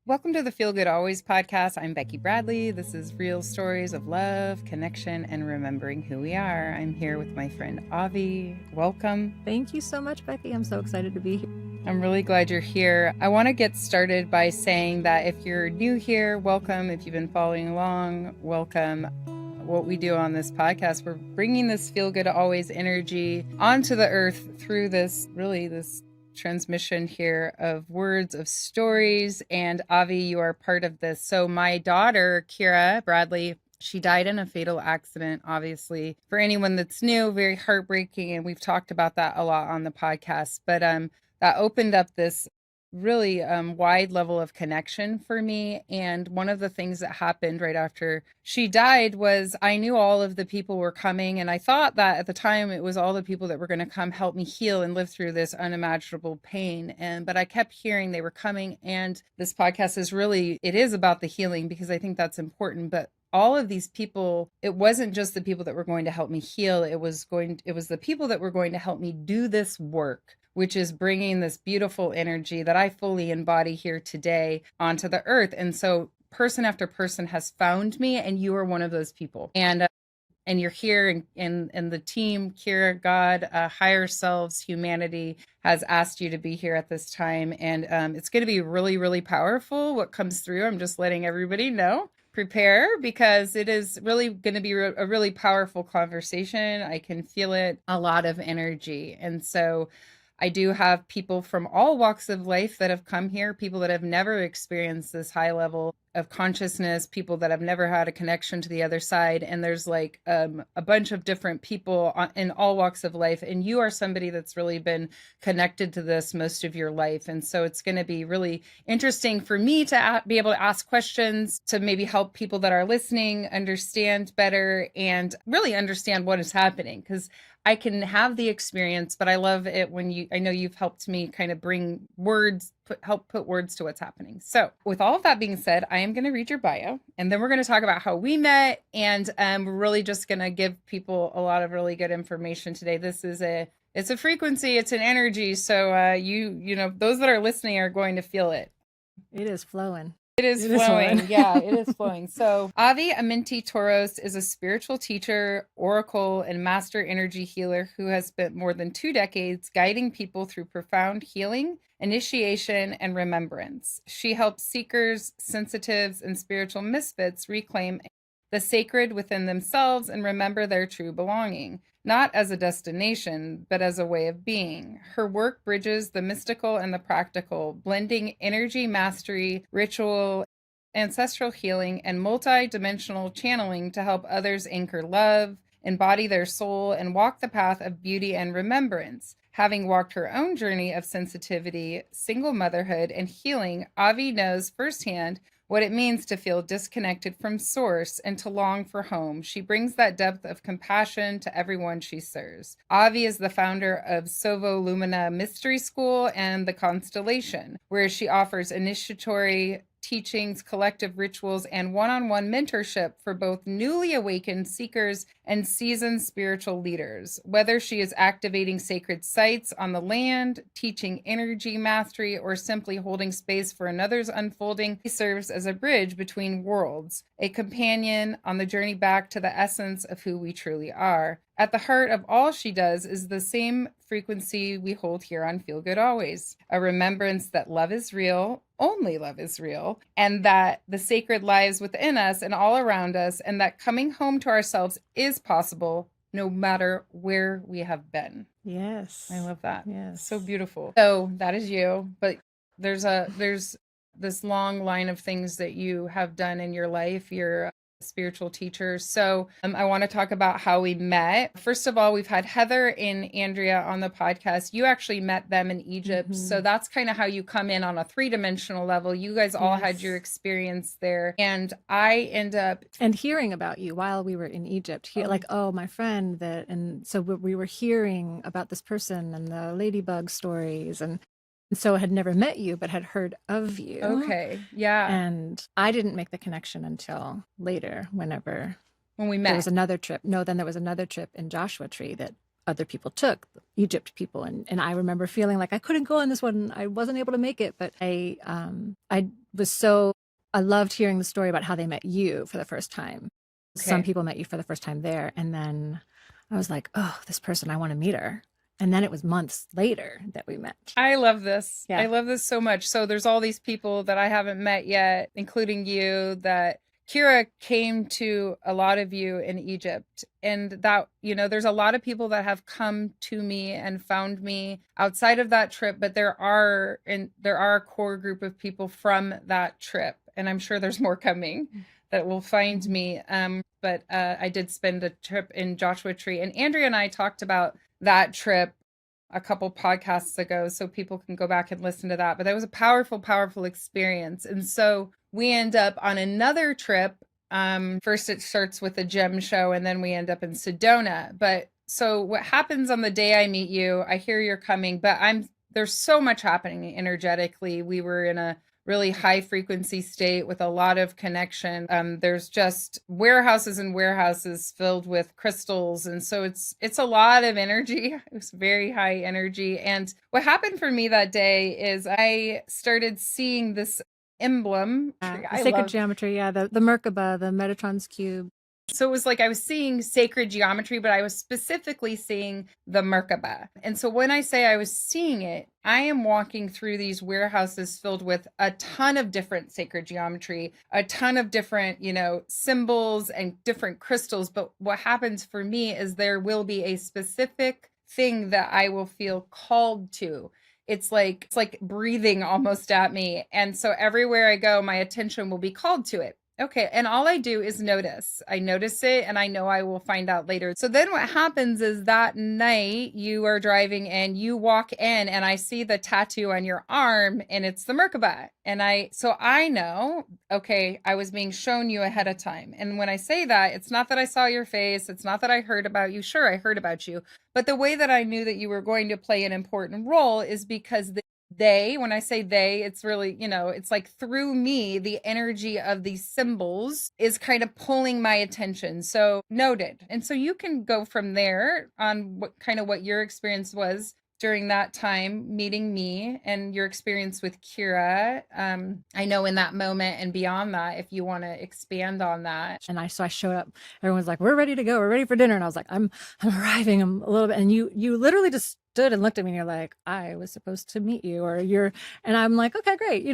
Welcome to the Feel Good Always podcast. I'm Becky Bradley. This is real stories of love, connection, and remembering who we are. I'm here with my friend Avi. Welcome. Thank you so much, Becky. I'm so excited to be here. I'm really glad you're here. I want to get started by saying that if you're new here, welcome. If you've been following along, welcome. What we do on this podcast, we're bringing this Feel Good Always energy onto the earth through this transmission here of words, of stories. And Avi, you are part of this. So my daughter, Kira Bradley, she died in a fatal accident, obviously. For anyone that's new, very heartbreaking. And we've talked about that a lot on the podcast. But that opened up this really wide level of connection for me. And one of the things that happened right after she died was I knew all of the people were coming. And I thought that at the time it was all the people that were going to come help me heal and live through this unimaginable pain. But I kept hearing they were coming. And this podcast it is about the healing, because I think that's important. But all of these people, it wasn't just the people that were going to help me heal. It was the people that were going to help me do this work, which is bringing this beautiful energy that I fully embody here today onto the earth. And so person after person has found me, and you are one of those people. And you're here, and the team, Kira, God, higher selves, humanity has asked you to be here at this time. And it's going to be really, really powerful what comes through. I'm just letting everybody know. Prepare, because it is really going to be a really powerful conversation. I can feel it, a lot of energy. And so I do have people from all walks of life that have come here, people that have never experienced this high level of consciousness, people that have never had a connection to the other side. And there's like a bunch of different people in all walks of life. And you are somebody that's really been connected to this most of your life. And so it's going to be really interesting for me to be able to ask questions to maybe help people that are listening understand better and really understand what is happening. Because I can have the experience, but I love it when I know you've helped me kind of bring words, help put words to what's happening. So with all of that being said, I am going to read your bio, and then we're going to talk about how we met. And we're really just going to give people a lot of really good information today. It's a frequency, it's an energy. So you know, those that are listening are going to feel it. It is flowing. It is flowing. Yeah, it is flowing. So Avi Amenti Toros is a spiritual teacher, oracle, and master energy healer who has spent more than 2 decades guiding people through profound healing, initiation, and remembrance. She helps seekers, sensitives, and spiritual misfits reclaim the sacred within themselves and remember their true belonging, not as a destination, but as a way of being. Her work bridges the mystical and the practical, blending energy mastery, ritual, ancestral healing, and multidimensional channeling to help others anchor love, embody their soul, and walk the path of beauty and remembrance. Having walked her own journey of sensitivity, single motherhood, and healing, Avi knows firsthand what it means to feel disconnected from source and to long for home. She brings that depth of compassion to everyone she serves. Avi is the founder of Sovo Lumina Mystery School and The Constellation, where she offers initiatory teachings, collective rituals, and one-on-one mentorship for both newly awakened seekers and seasoned spiritual leaders. Whether she is activating sacred sites on the land, teaching energy mastery, or simply holding space for another's unfolding, she serves as a bridge between worlds, a companion on the journey back to the essence of who we truly are. At the heart of all she does is the same frequency we hold here on Feel Good Always, a remembrance that love is real, only love is real, and that the sacred lies within us and all around us, and that coming home to ourselves is possible no matter where we have been. Yes. I love that. Yes. So beautiful. So that is you, but there's this long line of things that you have done in your life. You're spiritual teachers. So I want to talk about how we met. First of all, we've had Heather and Andrea on the podcast. You actually met them in Egypt. Mm-hmm. So that's kind of how you come in on a 3-dimensional level. You guys all had your experience there. And I end up... And hearing about you while we were in Egypt, my friend and so we were hearing about this person and the ladybug stories, and so I had never met you, but had heard of you. Okay. Yeah. And I didn't make the connection until later, when we met. There was another trip. No, then there was another trip in Joshua Tree that other people took, Egypt people. And I remember feeling like I couldn't go on this one. I wasn't able to make it, but I loved hearing the story about how they met you for the first time. Some people met you for the first time there. And then I was like, oh, this person, I want to meet her. And then it was months later that we met. I love this. Yeah. I love this so much. So there's all these people that I haven't met yet, including you, that Kira came to a lot of you in Egypt. And that, there's a lot of people that have come to me and found me outside of that trip, but there are a core group of people from that trip. And I'm sure there's more coming that will find me. But I did spend a trip in Joshua Tree, and Andrea and I talked about that trip a couple podcasts ago, so people can go back and listen to that. But that was a powerful, powerful experience. And so we end up on another trip. First it starts with a gem show, and then we end up in Sedona. But so what happens on the day I meet you, I hear you're coming, but there's so much happening energetically. We were in a really high frequency state with a lot of connection. There's just warehouses and warehouses filled with crystals. And so it's a lot of energy. It was very high energy. And what happened for me that day is I started seeing this emblem. Sacred geometry. Yeah. The Merkaba, the Metatron's cube. So it was like I was seeing sacred geometry, but I was specifically seeing the Merkaba. And so when I say I was seeing it, I am walking through these warehouses filled with a ton of different sacred geometry, a ton of different, symbols and different crystals. But what happens for me is there will be a specific thing that I will feel called to. It's like breathing almost at me. And so everywhere I go, my attention will be called to it. Okay. And all I do is notice. I notice it, and I know I will find out later. So then what happens is that night you are driving and you walk in, and I see the tattoo on your arm, and it's the Merkaba. So I know, okay, I was being shown you ahead of time. And when I say that, it's not that I saw your face. It's not that I heard about you. Sure, I heard about you. But the way that I knew that you were going to play an important role is because when I say they, it's really, it's like through me, the energy of these symbols is kind of pulling my attention. So noted. And so you can go from there on what your experience was during that time meeting me and your experience with Kira. I know in that moment and beyond that, if you want to expand on that. And I showed up, everyone's like, we're ready to go. We're ready for dinner. And I was like, I'm arriving. I'm a little bit. And you literally just stood and looked at me and you're like, I was supposed to meet you, and I'm like, okay, great.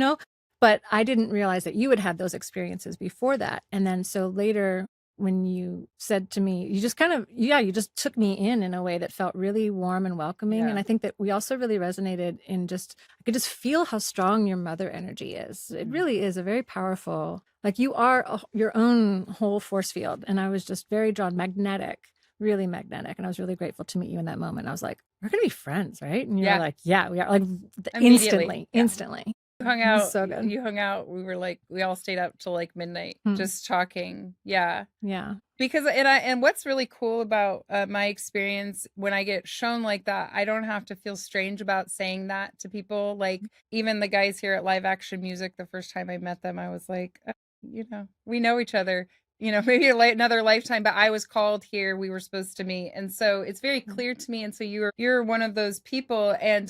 But I didn't realize that you had had those experiences before that. And then so later, when you said to me, you just you just took me in a way that felt really warm and welcoming. Yeah. And I think that we also really resonated in I could just feel how strong your mother energy is. It really is a very powerful, like you are your own whole force field. And I was just very drawn, really magnetic. And I was really grateful to meet you in that moment. I was like, we're going to be friends, right? And you're like, yeah, we are, like instantly. Hung out. So good. You hung out. We were like, we all stayed up till like midnight, just talking. Yeah. Yeah. Because, and what's really cool about my experience when I get shown like that, I don't have to feel strange about saying that to people. Like even the guys here at Live Action Music, the first time I met them, I was like, we know each other, maybe another lifetime, but I was called here. We were supposed to meet. And so it's very clear to me. And so you're one of those people, and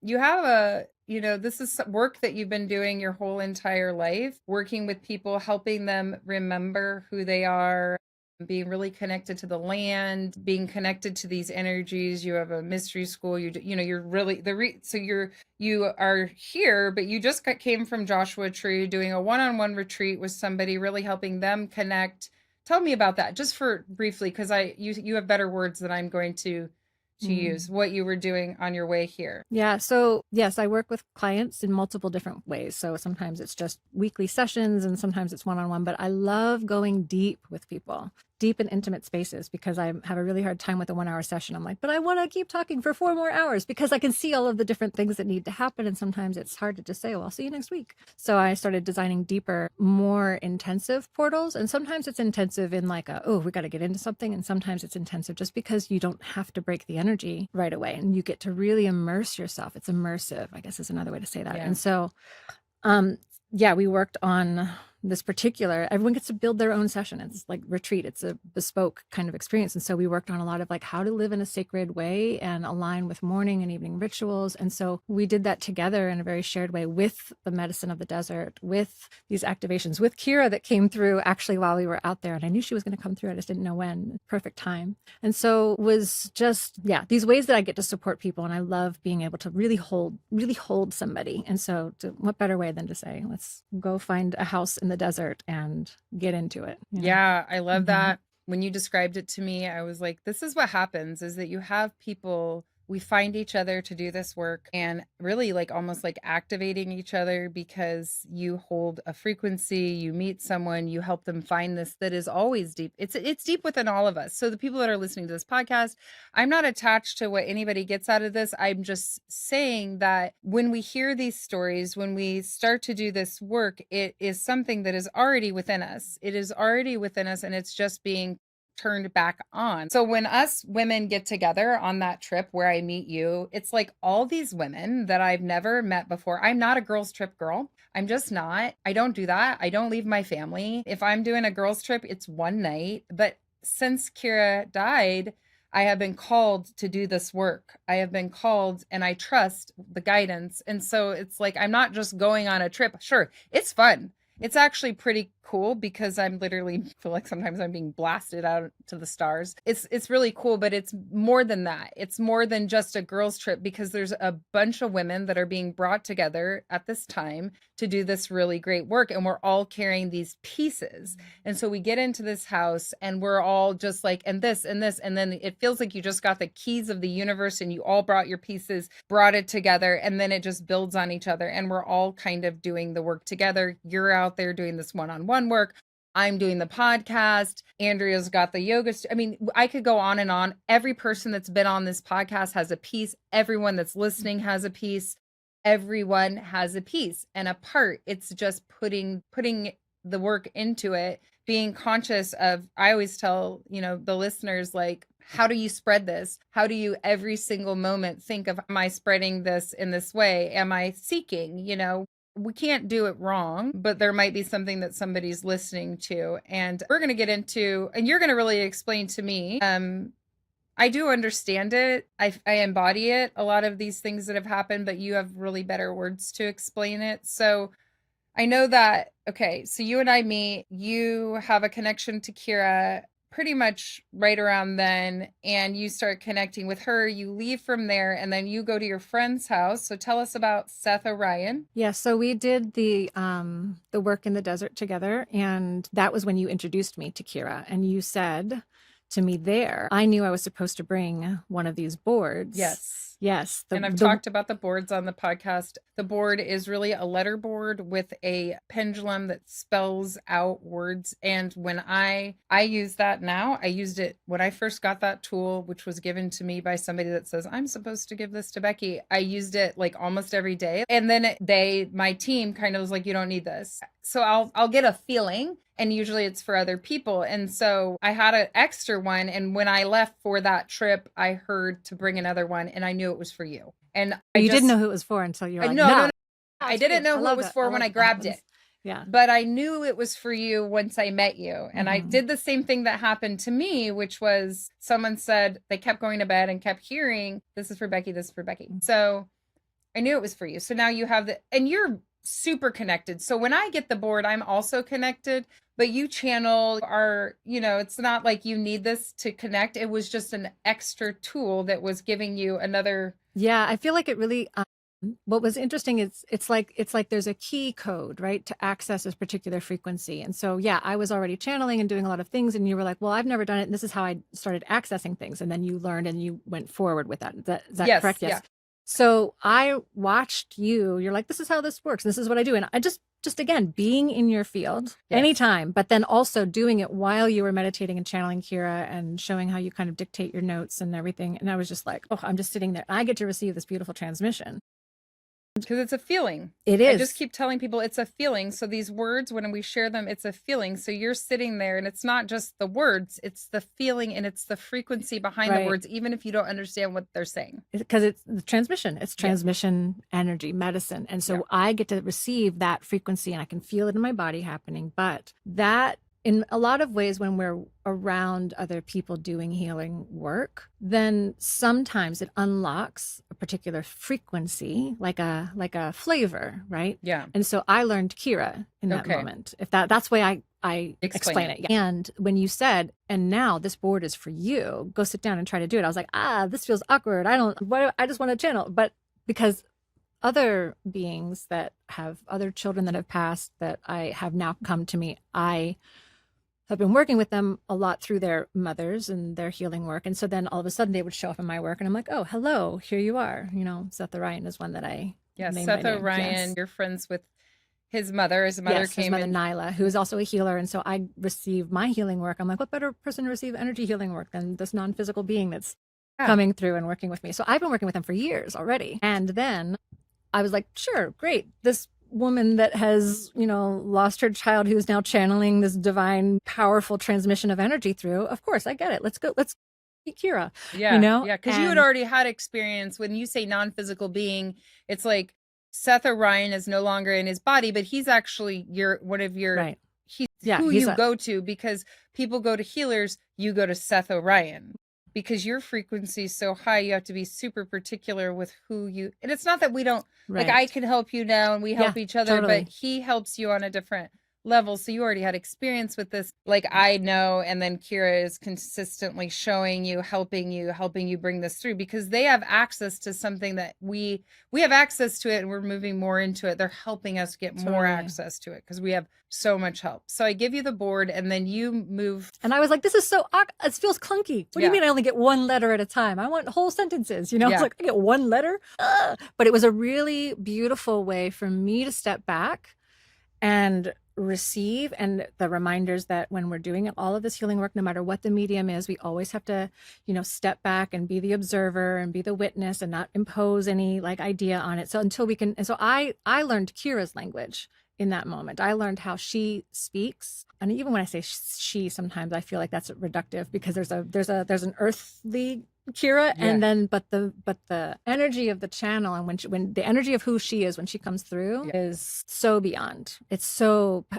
you have this is work that you've been doing your whole entire life, working with people, helping them remember who they are, being really connected to the land, being connected to these energies. You have a mystery school. You're really you are here, but you just came from Joshua Tree doing a one-on-one retreat with somebody, really helping them connect. Tell me about that, just for briefly, because you have better words than I'm going to use, what you were doing on your way here. Yeah. So yes, I work with clients in multiple different ways. So sometimes it's just weekly sessions and sometimes it's one-on-one, but I love going deep with people, deep and intimate spaces, because I have a really hard time with a 1-hour session. I'm like, but I want to keep talking for 4 more hours because I can see all of the different things that need to happen. And sometimes it's hard to just say, well, I'll see you next week. So I started designing deeper, more intensive portals. And sometimes it's intensive in like, we got to get into something. And sometimes it's intensive just because you don't have to break the energy right away. And you get to really immerse yourself. It's immersive, I guess is another way to say that. Yeah. And so, we worked on this particular, everyone gets to build their own session. It's like retreat. It's a bespoke kind of experience. And so we worked on a lot of like how to live in a sacred way and align with morning and evening rituals. And so we did that together in a very shared way with the medicine of the desert, with these activations, with Kira that came through actually while we were out there. And I knew she was going to come through. I just didn't know when. Perfect time. And so it was just, yeah, these ways that I get to support people. And I love being able to really hold somebody. And so what better way than to say, let's go find a house in the desert and get into it. You know? Yeah, I love that. When you described it to me, I was like, this is what happens, is that you have people, we find each other to do this work and really like almost like activating each other because you hold a frequency, you meet someone, you help them find this that is always deep. It's deep within all of us. So the people that are listening to this podcast, I'm not attached to what anybody gets out of this. I'm just saying that when we hear these stories, when we start to do this work, it is something that is already within us. It is already within us, and it's just being turned back on. So when us women get together on that trip where I meet you, it's like all these women that I've never met before. I'm not a girls trip girl. I'm just not. I don't do that. I don't leave my family. If I'm doing a girls trip, it's one night. But since Kira died, I have been called to do this work. I have been called, and I trust the guidance. And so it's like, I'm not just going on a trip. Sure, it's fun. It's actually pretty cool because I'm literally feel like sometimes I'm being blasted out to the stars. It's really cool, but it's more than that. It's more than just a girls trip because there's a bunch of women that are being brought together at this time to do this really great work, and we're all carrying these pieces. And so we get into this house and we're all just like, and this and this, and then it feels like you just got the keys of the universe and you all brought your pieces, brought it together, and then it just builds on each other, and we're all kind of doing the work together. You're out there doing this one-on-one work. I'm doing the podcast. Andrea's got the yoga. I mean, I could go on and on. Every person that's been on this podcast has a piece. Everyone that's listening has a piece. Everyone has a piece and a part. It's just putting the work into it, being conscious of, I always tell, the listeners, like, how do you spread this? How do you every single moment think of, am I spreading this in this way? Am I seeking, we can't do it wrong, but there might be something that somebody's listening to. And we're going to get into, and you're going to really explain to me. I do understand it. I embody it. A lot of these things that have happened, but you have really better words to explain it. So I know that, okay, so you and I meet, you have a connection to Kira pretty much right around then, and you start connecting with her. You leave from there, and then you go to your friend's house. So tell us about Seth Orion. Yeah, so we did the work in the desert together, and that was when you introduced me to Kira, and you said to me there, I knew I was supposed to bring one of these boards. Yes. And I've talked about the boards on the podcast. The board is really a letter board with a pendulum that spells out words. And when I use that now, I used it when I first got that tool, which was given to me by somebody that says, I'm supposed to give this to Becky. I used it like almost every day. And then my team kind of was like, you don't need this. So I'll get a feeling. And usually it's for other people. And so I had an extra one. And when I left for that trip, I heard to bring another one, and I knew it was for you. And you didn't know who it was for until you were like, no. I didn't know who it was for when I grabbed it. Yeah. But I knew it was for you once I met you. And I did the same thing that happened to me, which was someone said they kept going to bed and kept hearing, this is for Becky, this is for Becky. So I knew it was for you. So now you have and you're super connected. So when I get the board, I'm also connected, but you channel it's not like you need this to connect. It was just an extra tool that was giving you another. Yeah. I feel like it really, what was interesting is it's like there's a key code, right, to access this particular frequency. And so, yeah, I was already channeling and doing a lot of things. And you were like, well, I've never done it. And this is how I started accessing things. And then you learned and you went forward with that. Is that correct? Yes. Yeah. So I watched you. You're like, this is how this works. This is what I do. And I just again, being in your field anytime, but then also doing it while you were meditating and channeling Kira and showing how you kind of dictate your notes and everything. And I was just like, oh, I'm just sitting there. I get to receive this beautiful transmission. Because it's a feeling. It I is. just keep telling people it's a feeling. So these words, when we share them, it's a feeling. So you're sitting there and it's not just the words, it's the feeling and it's the frequency behind the Right. words, even if you don't understand what they're saying. Because it's the transmission. It's transmission energy, medicine. And so I get to receive that frequency and I can feel it in my body happening. But that, in a lot of ways, when we're around other people doing healing work, then sometimes it unlocks a particular frequency, like a flavor, right? Yeah. And so I learned Kira in that moment. If that's the way I explain it. And when you said, and now this board is for you, go sit down and try to do it, I was like, this feels awkward. I just want to channel. But because other beings that have other children that have passed that I have now come to me, I have been working with them a lot through their mothers and their healing work. And so then all of a sudden they would show up in my work and I'm like, oh, hello, here you are. Seth Orion is one that I named Seth Orion, you're friends with his mother. His mother came in. Nyla, who is also a healer. And so I receive my healing work. I'm like, what better person to receive energy healing work than this non-physical being that's coming through and working with me? So I've been working with them for years already. And then I was like, sure, great. This woman that has, lost her child, who's now channeling this divine, powerful transmission of energy through. Of course, I get it. Let's go. Let's be Kira. Yeah. Because you had already had experience. When you say non-physical being, it's like Seth Orion is no longer in his body, but he's actually one of your, right. He's who you go to, because people go to healers, you go to Seth Orion. Because your frequency is so high, you have to be super particular with who you, and it's not that we don't, like I can help you now and we help each other, but he helps you on a different level. So you already had experience with this, like I know, and then Kira is consistently showing you, helping you bring this through, because they have access to something that we have access to it, and we're moving more into it. They're helping us get more access to it because we have so much help. So I give you the board and then you move. And I was like, this is so, it feels clunky. What do you mean I only get one letter at a time? I want whole sentences, It's like, I get one letter. But it was a really beautiful way for me to step back and receive, and the reminders that when we're doing all of this healing work, no matter what the medium is, we always have to, step back and be the observer and be the witness and not impose any idea on it. So until we can, and so I learned Kira's language in that moment. I learned how she speaks. And even when I say she, sometimes I feel like that's reductive, because there's an earthly Kira, and then but the energy of the channel, and when the energy of who she is when she comes through is so beyond.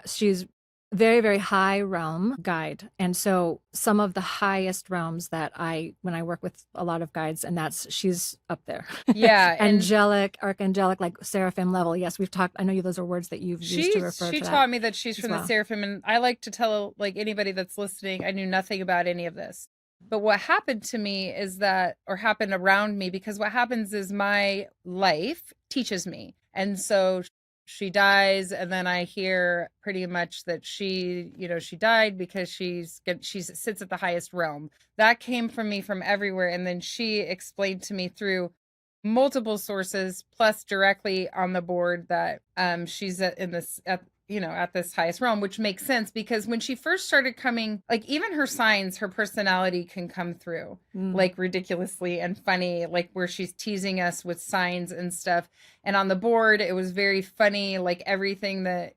She's very, very high realm guide. And so some of the highest realms that when I work with a lot of guides, and she's up there. Yeah. Angelic, archangelic, like seraphim level. Yes, we've talked. I know those are words that you've used to refer to that. She taught me that she's from the seraphim. And I like to tell anybody that's listening, I knew nothing about any of this. But what happened to me is that, or happened around me, because what happens is my life teaches me. And so she dies, and then I hear pretty much that she died because she sits at the highest realm. That came from me from everywhere. And then she explained to me through multiple sources, plus directly on the board, that she's at this highest realm, which makes sense, because when she first started coming, even her signs, her personality can come through ridiculously and funny, where she's teasing us with signs and stuff. And on the board, it was very funny. Everything that,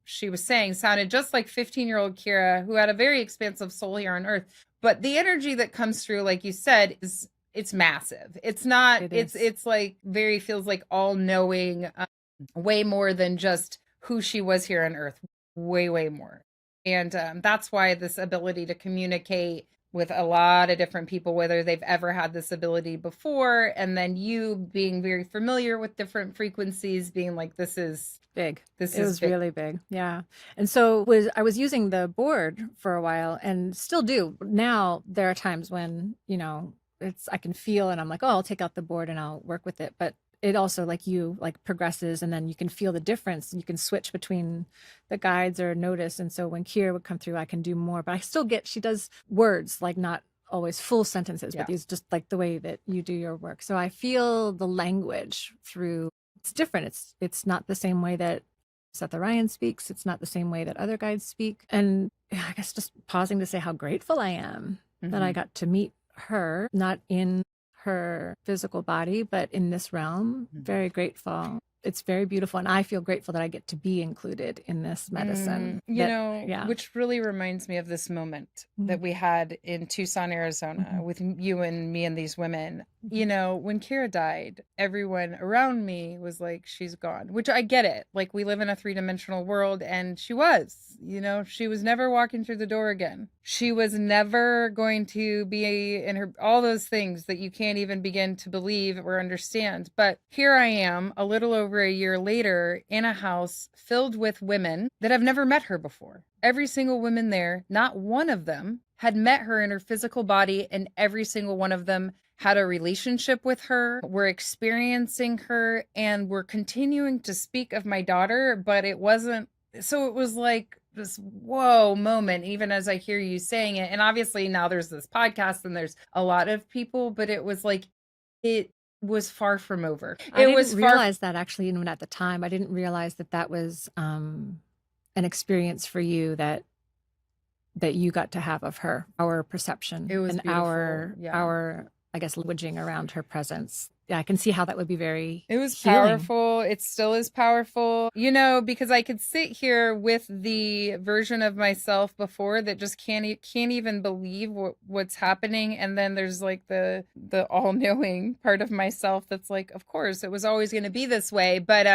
she was saying sounded just like 15-year-old Kira, who had a very expansive soul here on earth. But the energy that comes through, like you said, it's massive. It's not, it's feels like all knowing, way more than just who she was here on earth, way, way more. And that's why this ability to communicate with a lot of different people, whether they've ever had this ability before, and then you being very familiar with different frequencies, being like, this is big. It was big. Really big. Yeah. And so I was using the board for a while, and still do. Now there are times when, I can feel, and I'm like, oh, I'll take out the board and I'll work with it. But it also progresses, and then you can feel the difference. You can switch between the guides or notice. And so when Kira would come through, I can do more, but I still she does words, not always full sentences, but these just the way that you do your work. So I feel the language through, it's different. It's not the same way that Seth Orion speaks. It's not the same way that other guides speak. And I guess just pausing to say how grateful I am that I got to meet her, not in her physical body, but in this realm, very grateful. It's very beautiful. And I feel grateful that I get to be included in this medicine. Which really reminds me of this moment that we had in Tucson, Arizona with you and me and these women. When Kira died, everyone around me was like, she's gone, which I get it. Like, we live in a 3-dimensional world, and she was never walking through the door again. She was never going to be in her, all those things that you can't even begin to believe or understand. But here I am, a little over a year later, in a house filled with women that have never met her before. Every single woman there, not one of them had met her in her physical body, and every single one of them had a relationship with her, were experiencing her, and were continuing to speak of my daughter, but it wasn't. So it was like this whoa moment, even as I hear you saying it. And obviously now there's this podcast and there's a lot of people, but it was like, it was far from over. I didn't realize that actually, even at the time. I didn't realize that was an experience for you that you got to have of her, our perception, it was and beautiful. our I guess languaging around her presence. Yeah, I can see how that would be very It was healing. powerful. It still is powerful, because I could sit here with the version of myself before that just can't even believe what's happening. And then there's like the all-knowing part of myself that's like, of course, it was always going to be this way. But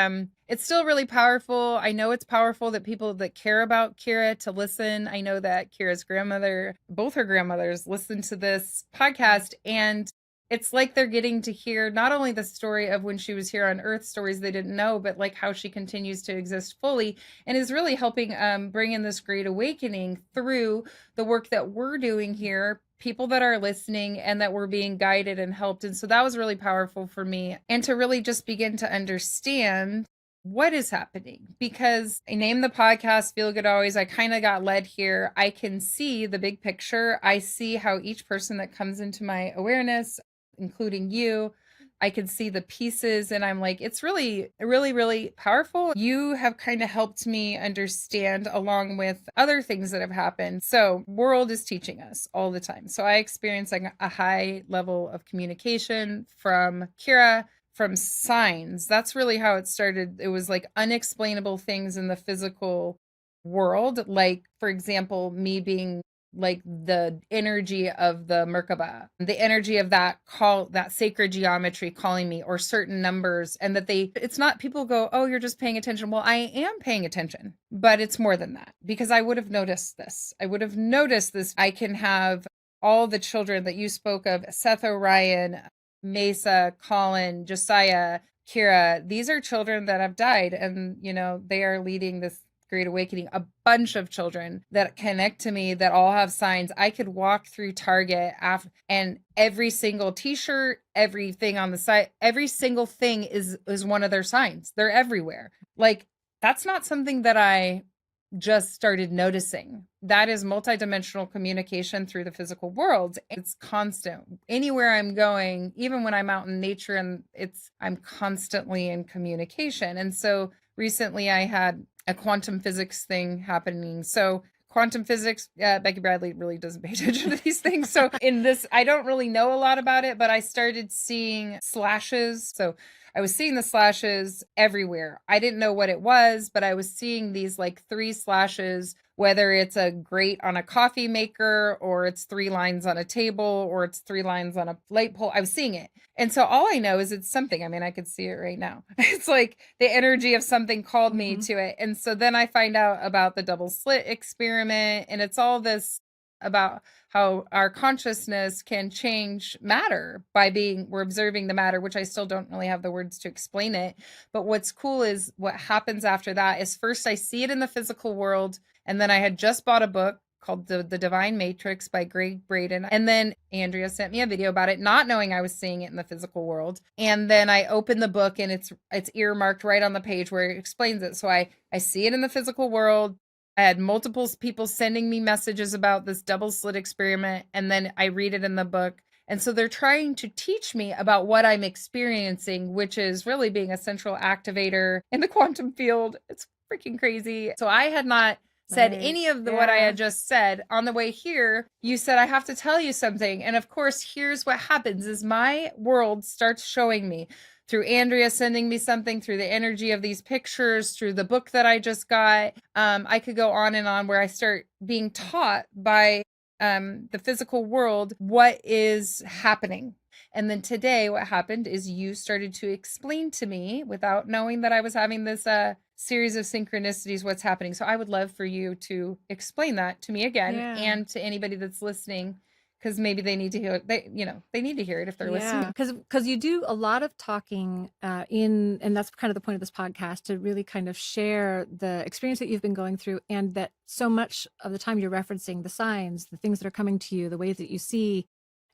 it's still really powerful. I know it's powerful that people that care about Kira to listen. I know that Kira's grandmother, both her grandmothers, listen to this podcast, and it's like they're getting to hear not only the story of when she was here on Earth, stories they didn't know, but like how she continues to exist fully and is really helping bring in this great awakening through the work that we're doing here, people that are listening, and that we're being guided and helped. And so that was really powerful for me, and to really just begin to understand what is happening, because I named the podcast Feel Good Always. I kind of got led here. I can see the big picture. I see how each person that comes into my awareness, including you, I can see the pieces, and I'm like, it's really, really, really powerful. You have kind of helped me understand, along with other things that have happened. So world is teaching us all the time. So I experienced like a high level of communication from Kira, from signs. That's really how it started. It was like unexplainable things in the physical world. Like, for example, me being like the energy of the Merkaba, the energy of that sacred geometry calling me, or certain numbers, and that it's not, people go, oh, you're just paying attention. Well, I am paying attention, but it's more than that, because I would have noticed this. I can have all the children that you spoke of, Seth Orion, Mesa, Colin, Josiah, Kira. These are children that have died, and they are leading this great awakening. A bunch of children that connect to me that all have signs. I could walk through Target and every single t-shirt, everything on the side, every single thing is one of their signs. They're everywhere. Like, that's not something that I just started noticing. That is multidimensional communication through the physical world. It's constant. Anywhere I'm going, even when I'm out in nature, and I'm constantly in communication. And so recently I had a quantum physics thing happening. So quantum physics, Becky Bradley really doesn't pay attention to these things. So in this, I don't really know a lot about it, but I started seeing slashes. So I was seeing the slashes everywhere. I didn't know what it was, but I was seeing these like 3 slashes, whether it's a grate on a coffee maker, or it's 3 lines on a table, or it's 3 lines on a light pole. I was seeing it. And so all I know is it's something. I mean, I could see it right now. It's like the energy of something called me to it. And so then I find out about the double slit experiment, and it's all this about how our consciousness can change matter by we're observing the matter, which I still don't really have the words to explain it. But what's cool is what happens after that is, first I see it in the physical world. And then I had just bought a book called The Divine Matrix by Greg Braden. And then Andrea sent me a video about it, not knowing I was seeing it in the physical world. And then I opened the book, and it's earmarked right on the page where it explains it. So I see it in the physical world. I had multiple people sending me messages about this double slit experiment, and then I read it in the book. And so they're trying to teach me about what I'm experiencing, which is really being a central activator in the quantum field. It's freaking crazy. So I had not said Right. any of what I Yeah. had just said. On the way here, you said, I have to tell you something. And of course, here's what happens is my world starts showing me through Andrea sending me something, through the energy of these pictures, through the book that I just got. I could go on and on where I start being taught by the physical world what is happening. And then today, what happened is you started to explain to me without knowing that I was having this series of synchronicities, what's happening. So I would love for you to explain that to me again and to anybody that's listening, because maybe they need to hear it. They need to hear it if they're listening. Because you do a lot of talking and that's kind of the point of this podcast, to really kind of share the experience that you've been going through, and that so much of the time you're referencing the signs, the things that are coming to you, the ways that you see.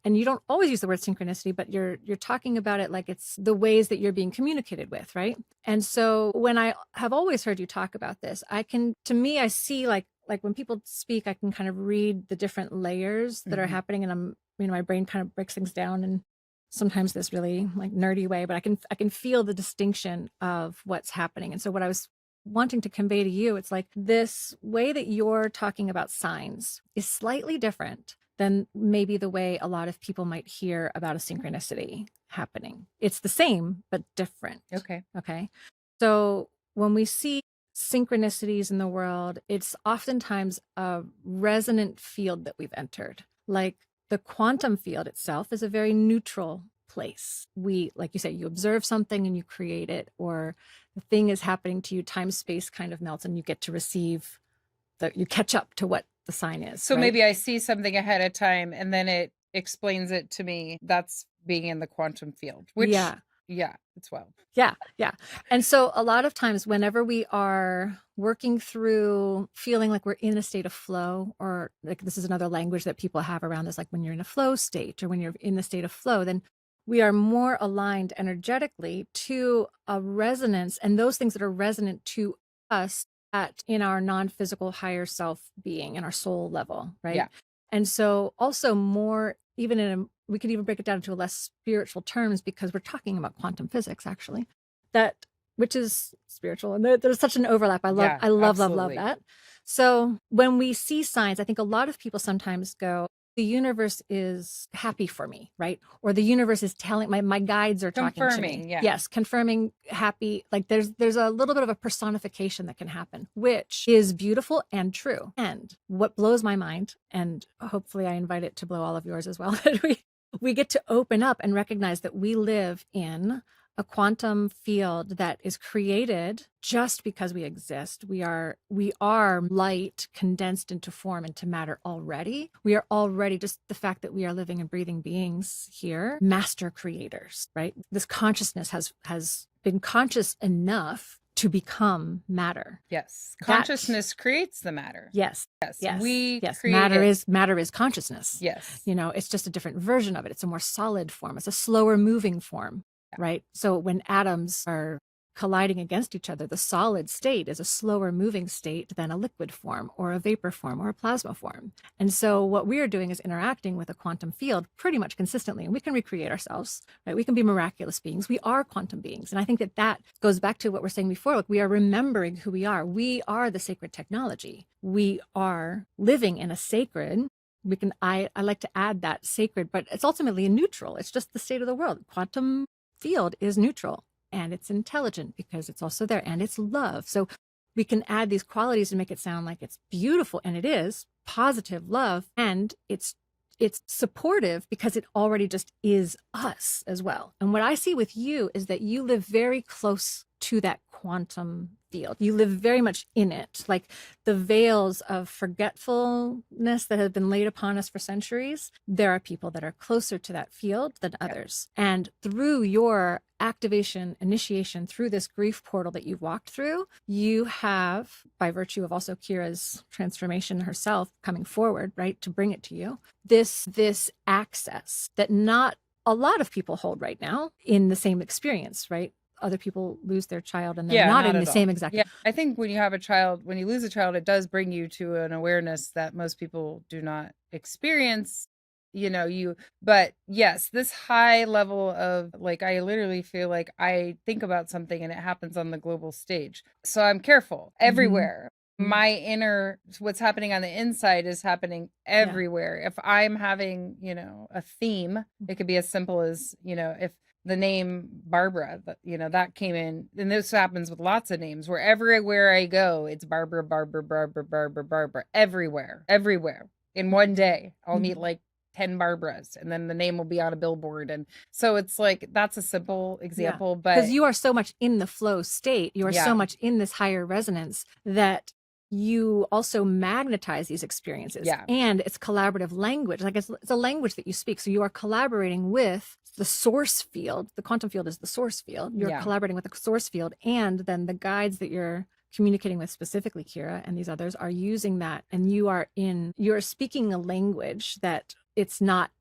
And you don't always use the word synchronicity, but you're talking about it like it's the ways that you're being communicated with, right? And so when I have always heard you talk about this, I see like when people speak, I can kind of read the different layers that are happening, and my brain kind of breaks things down in sometimes this really like nerdy way, but I can feel the distinction of what's happening. And so what I was wanting to convey to you, it's like this way that you're talking about signs is slightly different than maybe the way a lot of people might hear about a synchronicity happening. It's the same, but different. Okay. So when we see synchronicities in the world, it's oftentimes a resonant field that we've entered. Like the quantum field itself is a very neutral place. Like you say, you observe something and you create it, or the thing is happening to you, time, space kind of melts, and you get to receive you catch up to what the sign is. So maybe I see something ahead of time and then it explains it to me. That's being in the quantum field, which it's wild. Yeah. And so a lot of times whenever we are working through feeling like we're in a state of flow, or like this is another language that people have around this, like when you're in a flow state or when you're in the state of flow, then we are more aligned energetically to a resonance, and those things that are resonant to us in our non-physical higher self being, in our soul level, right? Yeah. And so also more, even we could even break it down into less spiritual terms, because we're talking about quantum physics, actually, which is spiritual, and there's such an overlap. I love that. So when we see signs, I think a lot of people sometimes go, the universe is happy for me, right? Or the universe is telling my guides are talking to me. Yes, confirming, happy. Like there's a little bit of a personification that can happen, which is beautiful and true. And what blows my mind, and hopefully I invite it to blow all of yours as well, that we get to open up and recognize that we live in a quantum field that is created just because we exist. We are light condensed into form, into matter already. We are already, just the fact that we are living and breathing beings here, master creators, right? This consciousness has been conscious enough to become matter. Yes. Consciousness creates the matter. Yes. Matter is consciousness. Yes. It's just a different version of it. It's a more solid form. It's a slower moving form. Right. So when atoms are colliding against each other, the solid state is a slower moving state than a liquid form or a vapor form or a plasma form. And so what we are doing is interacting with a quantum field pretty much consistently, and we can recreate ourselves, right? We can be miraculous beings. We are quantum beings. And I think that goes back to what we're saying before. Like, we are remembering who we are. We are the sacred technology. We are living in a sacred, I like to add that sacred, but it's ultimately neutral. It's just the state of the world. Quantum field is neutral, and it's intelligent because it's also there, and it's love. So we can add these qualities and make it sound like it's beautiful, and it is positive love, and it's supportive because it already just is us as well. And what I see with you is that you live very close to that quantum field. You live very much in it. Like the veils of forgetfulness that have been laid upon us for centuries, there are people that are closer to that field than others. And through your initiation through this grief portal that you've walked through, you have, by virtue of also Kira's transformation herself coming forward, right, to bring it to you, this access that not a lot of people hold right now in the same experience, right? Other people lose their child and they're not in the same exact. Yeah, I think when you lose a child, it does bring you to an awareness that most people do not experience. But yes, this high level of, like, I literally feel like I think about something and it happens on the global stage. So I'm careful everywhere. my inner, what's happening on the inside is happening everywhere. If I'm having, a theme, it could be as simple as, if the name Barbara, that came in, and this happens with lots of names, where everywhere I go, it's Barbara, Barbara, Barbara, Barbara, Barbara, everywhere. In one day, I'll meet like 10 Barbaras, and then the name will be on a billboard. And so it's like, that's a simple example, but because you are so much in the flow state, you are so much in this higher resonance that you also magnetize these experiences. And it's collaborative language. Like it's a language that you speak. So you are collaborating with the source field. The quantum field is the source field. You're collaborating with the source field. And then the guides that you're communicating with, specifically Kira and these others, are using that. And you're speaking a language that it's not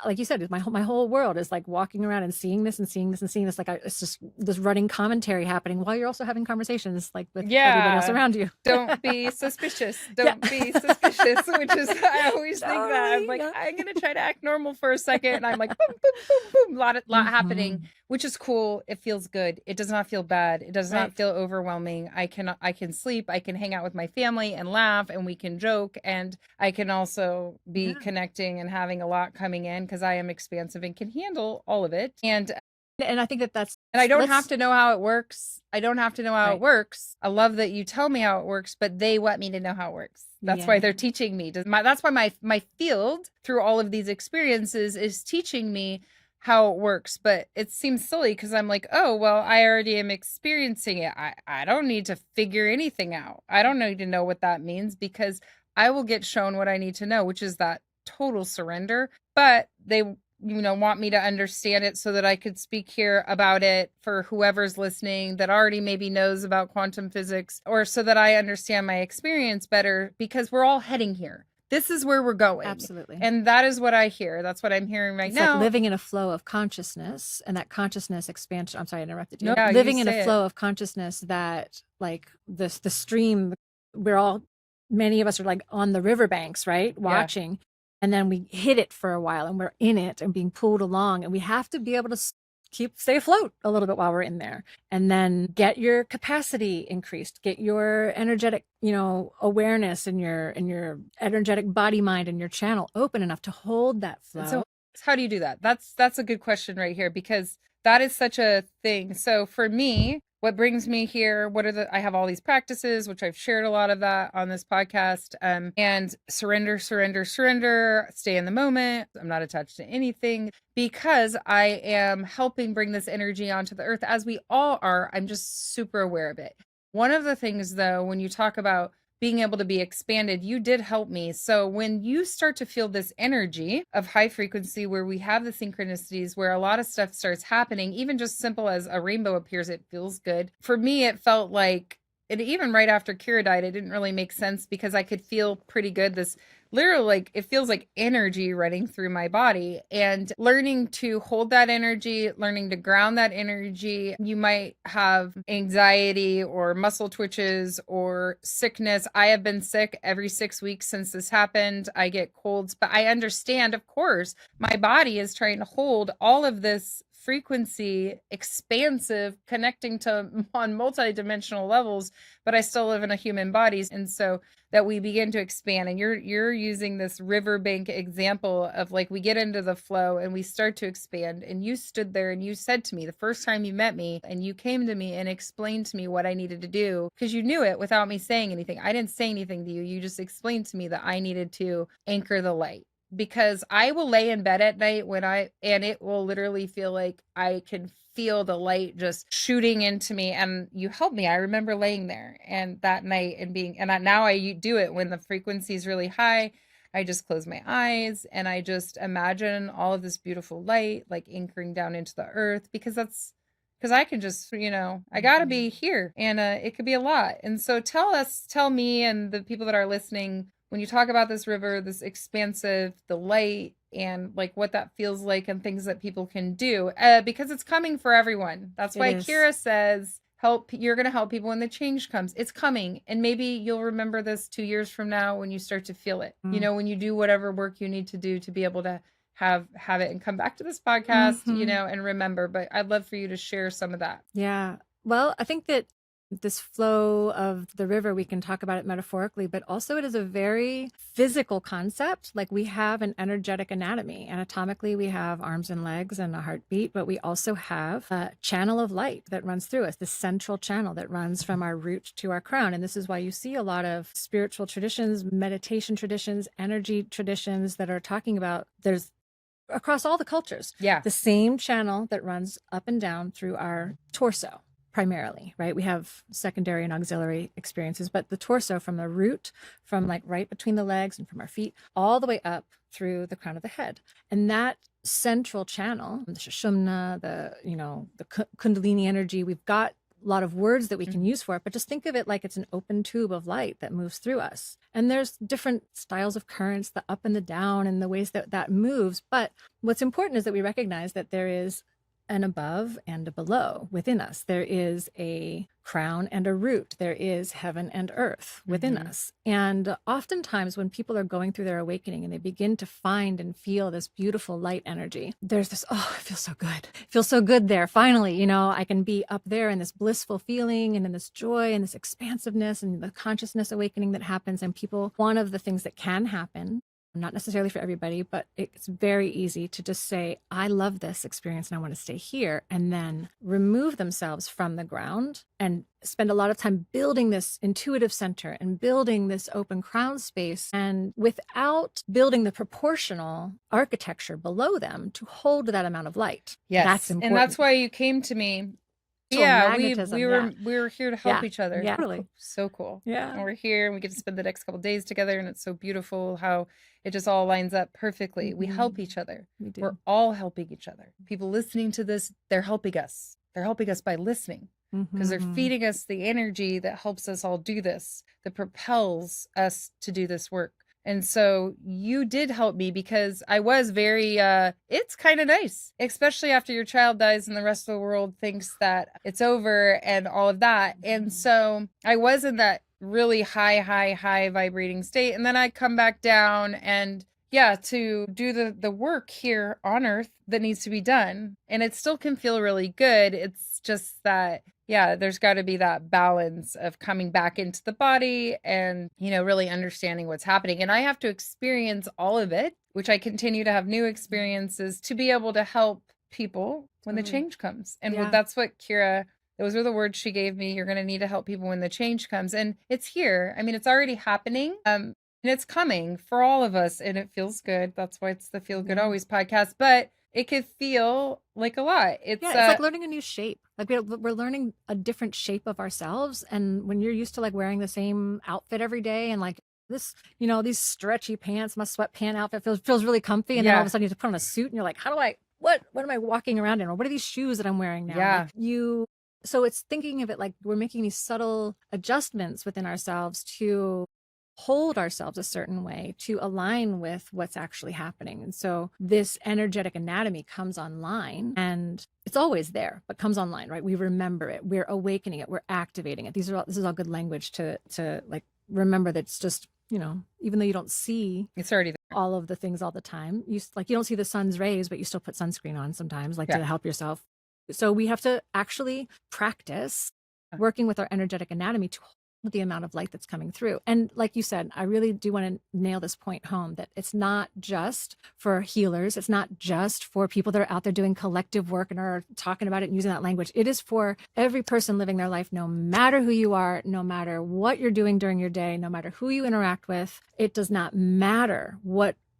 like you said, my whole world is like walking around and seeing this and seeing this and seeing this. Like it's just this running commentary happening while you're also having conversations like with everybody else around you. Don't be suspicious. Don't be suspicious, which is, I always think that. I'm like, I'm going to try to act normal for a second. And I'm like, boom, boom, boom, boom, lot happening, which is cool. It feels good. It does not feel bad. It does not feel overwhelming. I can sleep. I can hang out with my family and laugh, and we can joke. And I can also be connecting and having a lot coming in, because I am expansive and can handle all of it. And I think that's, and I don't have to know how it works. I don't have to know how it works. I love that you tell me how it works, but they want me to know how it works. That's why they're teaching me. That's why my field, through all of these experiences, is teaching me how it works. But it seems silly, because I'm like, oh, well, I already am experiencing it. I don't need to figure anything out. I don't need to know what that means, because I will get shown what I need to know, which is that total surrender. But they want me to understand it so that I could speak here about it for whoever's listening that already maybe knows about quantum physics, or so that I understand my experience better, because we're all heading here. This is where we're going. Absolutely. And that is what I hear. That's what I'm hearing right now. Like living in a flow of consciousness, and that consciousness expansion. I'm sorry, I interrupted you. No, living in a flow of consciousness that, like the stream, many of us are like on the riverbanks, right? Watching. And then we hit it for a while, and we're in it and being pulled along, and we have to be able to stay afloat a little bit while we're in there, and then get your capacity increased, get your energetic, awareness, and your energetic body, mind, and your channel open enough to hold that flow. So how do you do that? That's a good question right here, because that is such a thing. So for me, what brings me here, I have all these practices, which I've shared a lot of that on this podcast, and surrender, stay in the moment. I'm not attached to anything, because I am helping bring this energy onto the earth, as we all are. I'm just super aware of it. One of the things, though, when you talk about being able to be expanded, you did help me. So when you start to feel this energy of high frequency, where we have the synchronicities, where a lot of stuff starts happening, even just simple as a rainbow appears, it feels good. For me, it felt like, and even right after Kira died, it didn't really make sense, because I could feel pretty good. This literally, like, it feels like energy running through my body, and learning to hold that energy, learning to ground that energy. You might have anxiety or muscle twitches or sickness. I have been sick every 6 weeks since this happened. I get colds, but I understand, of course, my body is trying to hold all of this frequency, expansive, connecting to on multidimensional levels, but I still live in a human body. And so that we begin to expand, and you're using this riverbank example of, like, we get into the flow and we start to expand. And you stood there and you said to me the first time you met me, and you came to me and explained to me what I needed to do, because you knew it without me saying anything. I didn't say anything to you. You just explained to me that I needed to anchor the light, because I will lay in bed at night and it will literally feel like I can feel the light just shooting into me, and you helped me. I remember laying there and that night now I do it when the frequency is really high. I just close my eyes and I just imagine all of this beautiful light, like anchoring down into the earth, because I can just, I gotta be here, and it could be a lot. And so tell me and the people that are listening, when you talk about this river, this expansive, the light, and like what that feels like, and things that people can do, because it's coming for everyone. That's why Kira says, you're going to help people when the change comes. It's coming. And maybe you'll remember this 2 years from now when you start to feel it, when you do whatever work you need to do to be able to have it and come back to this podcast, and remember. But I'd love for you to share some of that. Yeah. Well, I think that this flow of the river, we can talk about it metaphorically, but also it is a very physical concept. Like we have an energetic anatomy. Anatomically, we have arms and legs and a heartbeat, but we also have a channel of light that runs through us, the central channel that runs from our root to our crown. And this is why you see a lot of spiritual traditions, meditation traditions, energy traditions that are talking about there's across all the cultures, the same channel that runs up and down through our torso. Primarily, right? We have secondary and auxiliary experiences, but the torso from the root, from like right between the legs and from our feet, all the way up through the crown of the head. And that central channel, the Sushumna, the Kundalini energy, we've got a lot of words that we can use for it, but just think of it like it's an open tube of light that moves through us. And there's different styles of currents, the up and the down and the ways that that moves. But what's important is that we recognize that there is an above and a below within us. There is a crown and a root. There is heaven and earth within us. And oftentimes when people are going through their awakening and they begin to find and feel this beautiful light energy, there's this, oh, it feels so good. It feels so good there. Finally, I can be up there in this blissful feeling and in this joy and this expansiveness and the consciousness awakening that happens. And one of the things that can happen, not necessarily for everybody, but it's very easy to just say, I love this experience and I want to stay here, and then remove themselves from the ground and spend a lot of time building this intuitive center and building this open crown space, and without building the proportional architecture below them to hold that amount of light. Yes. That's important. And that's why you came to me. We were here to help each other. Yeah, totally. So cool. Yeah. And we're here and we get to spend the next couple of days together, and it's so beautiful how it just all lines up perfectly. We help each other. We do. We're all helping each other. People listening to this, they're helping us. They're helping us by listening, because they're feeding us the energy that helps us all do this, that propels us to do this work. And so you did help me, because I was very, it's kind of nice, especially after your child dies and the rest of the world thinks that it's over and all of that. And so I was in that really high vibrating state. And then I come back down and to do the work here on earth that needs to be done. And it still can feel really good. It's just that, there's got to be that balance of coming back into the body and, really understanding what's happening. And I have to experience all of it, which I continue to have new experiences to be able to help people when the change comes. And that's what Kira, those were the words she gave me. You're going to need to help people when the change comes. And it's here. I mean, it's already happening. And it's coming for all of us, and it feels good. That's why it's the Feel Good Always podcast. But it could feel like a lot. It's like learning a new shape. Like we're learning a different shape of ourselves. And when you're used to like wearing the same outfit every day, and like this, these stretchy pants, my sweatpant outfit feels really comfy. And then all of a sudden you have to put on a suit, and you're like, what am I walking around in? Or what are these shoes that I'm wearing now? Yeah. So it's thinking of it like we're making these subtle adjustments within ourselves to hold ourselves a certain way to align with what's actually happening. And so this energetic anatomy comes online, and it's always there, but comes online, right? We remember it. We're awakening it. We're activating it. This is all good language to like remember that it's just, even though you don't see it's already there. All of the things all the time, you don't see the sun's rays, but you still put sunscreen on sometimes, like to help yourself. So we have to actually practice working with our energetic anatomy to the amount of light that's coming through. And like you said, I really do want to nail this point home, that it's not just for healers. It's not just for people that are out there doing collective work and are talking about it and using that language. It is for every person living their life, no matter who you are, no matter what you're doing during your day, no matter who you interact with. It does not matter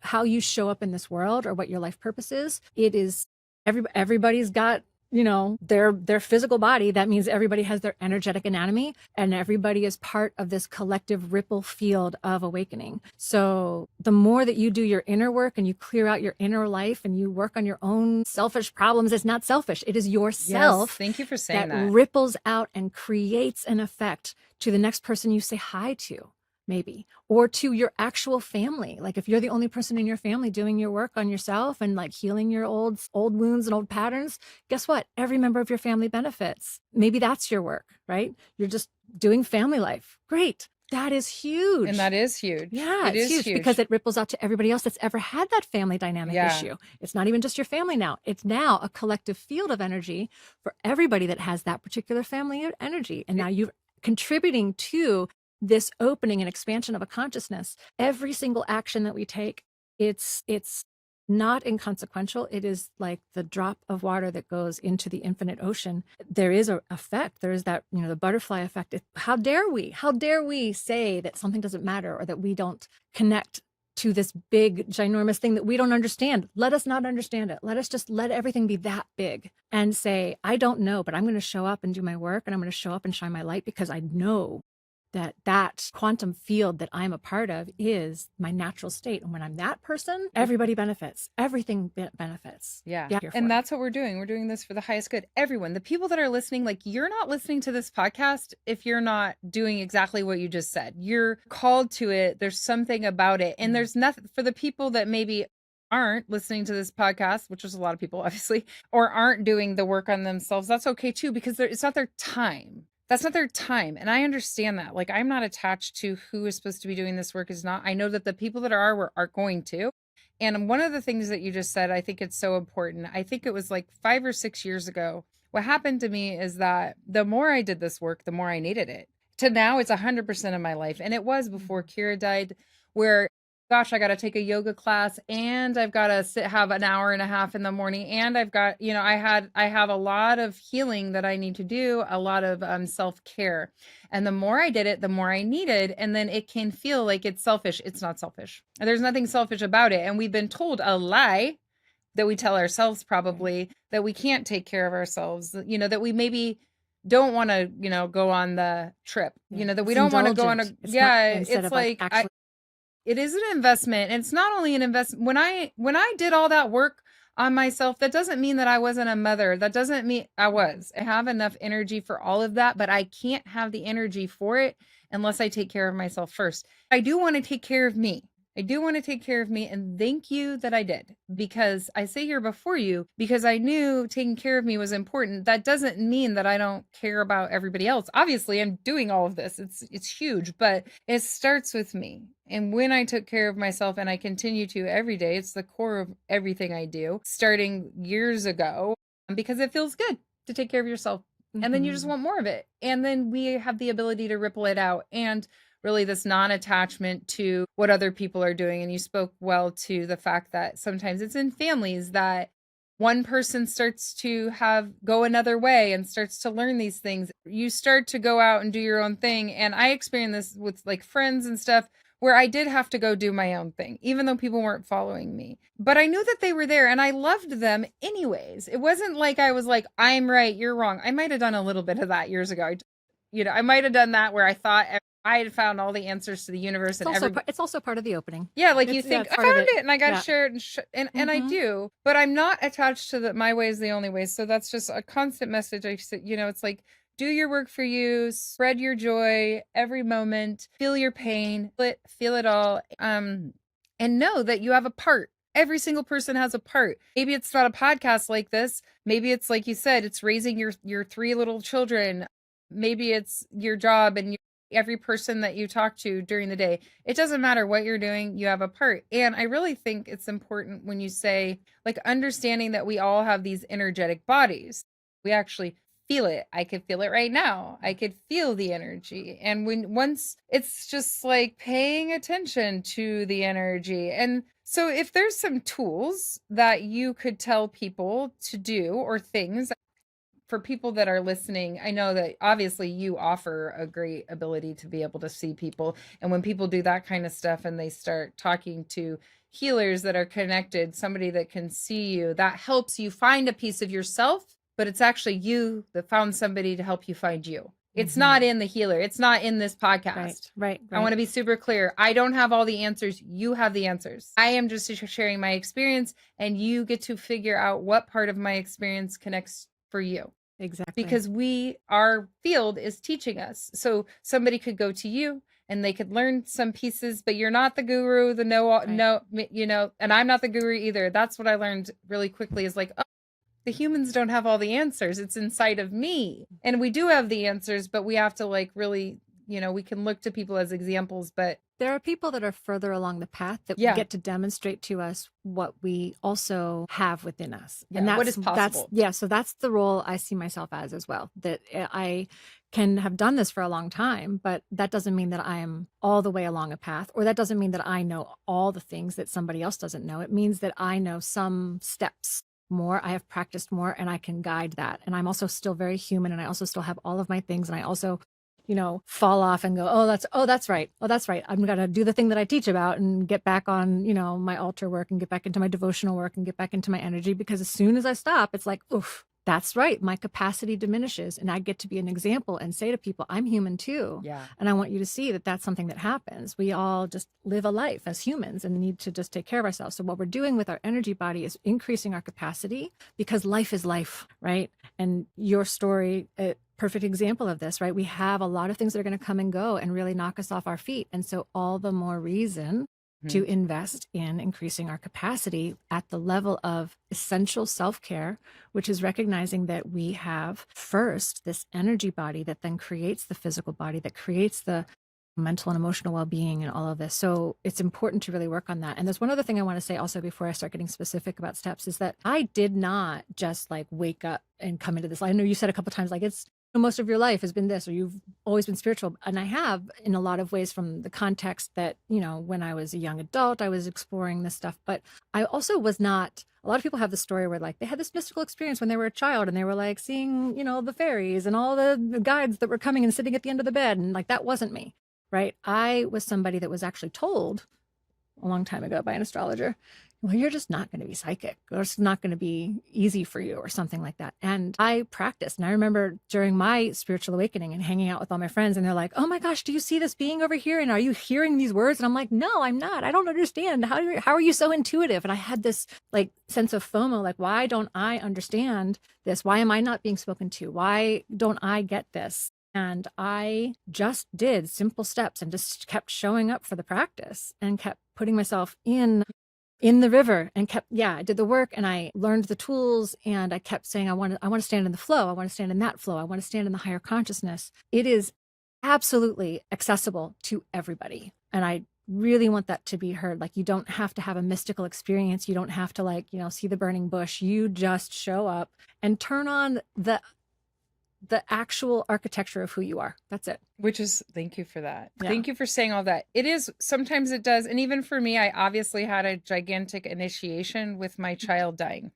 how you show up in this world or what your life purpose is. It is everybody's got their physical body. That means everybody has their energetic anatomy, and everybody is part of this collective ripple field of awakening. So the more that you do your inner work and you clear out your inner life and you work on your own selfish problems, it's not selfish. It is yourself. Yes, thank you for saying that ripples out and creates an effect to the next person you say hi to, maybe, or to your actual family. Like if you're the only person in your family doing your work on yourself and like healing your old wounds and old patterns, guess what? Every member of your family benefits. Maybe that's your work, right? You're just doing family life. Great. That is huge. And that is huge. Yeah, It it's is huge because it ripples out to everybody else that's ever had that family dynamic issue. It's not even just your family now. It's now a collective field of energy for everybody that has that particular family energy. And now you're contributing to this opening and expansion of a consciousness. Every single action that we take, it's not inconsequential. It is like the drop of water that goes into the infinite ocean. There is an effect. There is that, the butterfly effect. How dare we say that something doesn't matter or that we don't connect to this big, ginormous thing that we don't understand? Let us not understand it. Let us just let everything be that big and say, I don't know, but I'm going to show up and do my work, and I'm going to show up and shine my light because I know that quantum field that I'm a part of is my natural state. And when I'm that person, everybody benefits. Everything benefits. Yeah. And that's what we're doing. We're doing this for the highest good. Everyone, the people that are listening, like, you're not listening to this podcast if you're not doing exactly what you just said. You're called to it. There's something about it. And there's nothing for the people that maybe aren't listening to this podcast, which is a lot of people, obviously, or aren't doing the work on themselves. That's okay too, because it's not their time. That's not their time. And I understand that. Like, I'm not attached to who is supposed to be doing this work is not. I know that the people that are going to. And one of the things that you just said, I think it's so important. I think it was like 5 or 6 years ago. What happened to me is that the more I did this work, the more I needed it. To now, it's 100% of my life. And it was before Kira died, where, gosh, I got to take a yoga class, and I've got to have an hour and a half in the morning. And I've got, I have a lot of healing that I need to do, a lot of self-care. And the more I did it, the more I needed. And then it can feel like it's selfish. It's not selfish. There's nothing selfish about it. And we've been told a lie that we tell ourselves, probably, that we can't take care of ourselves, that we maybe don't want to, go on the trip, that we don't want to go on it's like, it is an investment. And it's not only an investment. When I did all that work on myself, that doesn't mean that I wasn't a mother. That doesn't mean I was. I have enough energy for all of that, but I can't have the energy for it unless I take care of myself first. I do want to take care of me. And thank you that I did, because I sit here before you because I knew taking care of me was important. That doesn't mean that I don't care about everybody else. Obviously, I'm doing all of this. It's huge, but it starts with me. And when I took care of myself, and I continue to every day, it's the core of everything I do, starting years ago, because it feels good to take care of yourself. And then you just want more of it. And then we have the ability to ripple it out. And really this non-attachment to what other people are doing. And you spoke well to the fact that sometimes it's in families that one person starts to go another way and starts to learn these things. You start to go out and do your own thing. And I experienced this with like friends and stuff, where I did have to go do my own thing, even though people weren't following me. But I knew that they were there, and I loved them anyways. It wasn't like I was like, I'm right, you're wrong. I might have done a little bit of that years ago. I might have done that where I thought I had found all the answers to the universe. It's also part of the opening. Yeah, like you think, I found it and I got to share it. And I do. But I'm not attached to my way is the only way. So that's just a constant message. It's like, do your work for you, spread your joy every moment, feel your pain, feel it all. And know that you have a part. Every single person has a part. Maybe it's not a podcast like this. Maybe it's like you said, it's raising your 3 little children. Maybe it's your job and every person that you talk to during the day. It doesn't matter what you're doing, you have a part. And I really think it's important when you say, like, understanding that we all have these energetic bodies. We actually feel it. I could feel it right now. I could feel the energy. And once it's just like paying attention to the energy. And so if there's some tools that you could tell people to do, or things for people that are listening, I know that obviously you offer a great ability to be able to see people. And when people do that kind of stuff and they start talking to healers that are connected, somebody that can see you, that helps you find a piece of yourself, but it's actually you that found somebody to help you find you. It's not in the healer. It's not in this podcast. Right. I want to be super clear. I don't have all the answers. You have the answers. I am just sharing my experience, and you get to figure out what part of my experience connects for you. Exactly. Because our field is teaching us. So somebody could go to you and they could learn some pieces, but you're not the guru, and I'm not the guru either. That's what I learned really quickly, is like, oh, the humans don't have all the answers. It's inside of me. And we do have the answers, but we have to like really we can look to people as examples, but there are people that are further along the path that get to demonstrate to us what we also have within us. Yeah, and what is possible. So that's the role I see myself as well, that I can have done this for a long time, but that doesn't mean that I am all the way along a path, or that doesn't mean that I know all the things that somebody else doesn't know. It means that I know some steps more, I have practiced more, and I can guide that. And I'm also still very human, and I also still have all of my things, and I also fall off and go, oh, that's right. I'm going to do the thing that I teach about and get back on, my altar work and get back into my devotional work and get back into my energy. Because as soon as I stop, it's like, oof, that's right. My capacity diminishes, and I get to be an example and say to people, I'm human too. Yeah. And I want you to see that that's something that happens. We all just live a life as humans and need to just take care of ourselves. So what we're doing with our energy body is increasing our capacity, because life is life, right? And your story, perfect example of this, right? We have a lot of things that are going to come and go and really knock us off our feet. And so all the more reason to invest in increasing our capacity at the level of essential self-care, which is recognizing that we have first this energy body that then creates the physical body, that creates the mental and emotional well-being and all of this. So it's important to really work on that. And there's one other thing I want to say also before I start getting specific about steps, is that I did not just like wake up and come into this. I know you said a couple of times, like, it's most of your life has been this, or you've always been spiritual. And I have, in a lot of ways, from the context that, when I was a young adult, I was exploring this stuff. But I also was not, a lot of people have the story where like they had this mystical experience when they were a child, and they were like seeing, the fairies and all the guides that were coming and sitting at the end of the bed. And like, that wasn't me, right? I was somebody that was actually told a long time ago by an astrologer, well, you're just not going to be psychic, or it's not going to be easy for you, or something like that. And I practiced. And I remember during my spiritual awakening and hanging out with all my friends, and they're like, oh my gosh, do you see this being over here? And are you hearing these words? And I'm like, no, I'm not. I don't understand. How are you so intuitive? And I had this like sense of FOMO, like, why don't I understand this? Why am I not being spoken to? Why don't I get this? And I just did simple steps and just kept showing up for the practice and kept putting myself in the river and I did the work, and I learned the tools, and I kept saying, I want to stand in the flow. I want to stand in that flow. I want to stand in the higher consciousness. It is absolutely accessible to everybody. And I really want that to be heard. Like, you don't have to have a mystical experience. You don't have to see the burning bush. You just show up and turn on the actual architecture of who you are. That's it. Which is, thank you for that. Yeah. Thank you for saying all that. It is, sometimes it does. And even for me, I obviously had a gigantic initiation with my child dying.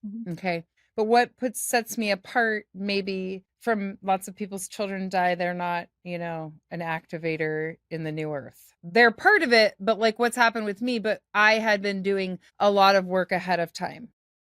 Mm-hmm. Okay. But what sets me apart maybe from lots of people's children die, they're not, an activator in the new earth. They're part of it, but like what's happened with me, but I had been doing a lot of work ahead of time.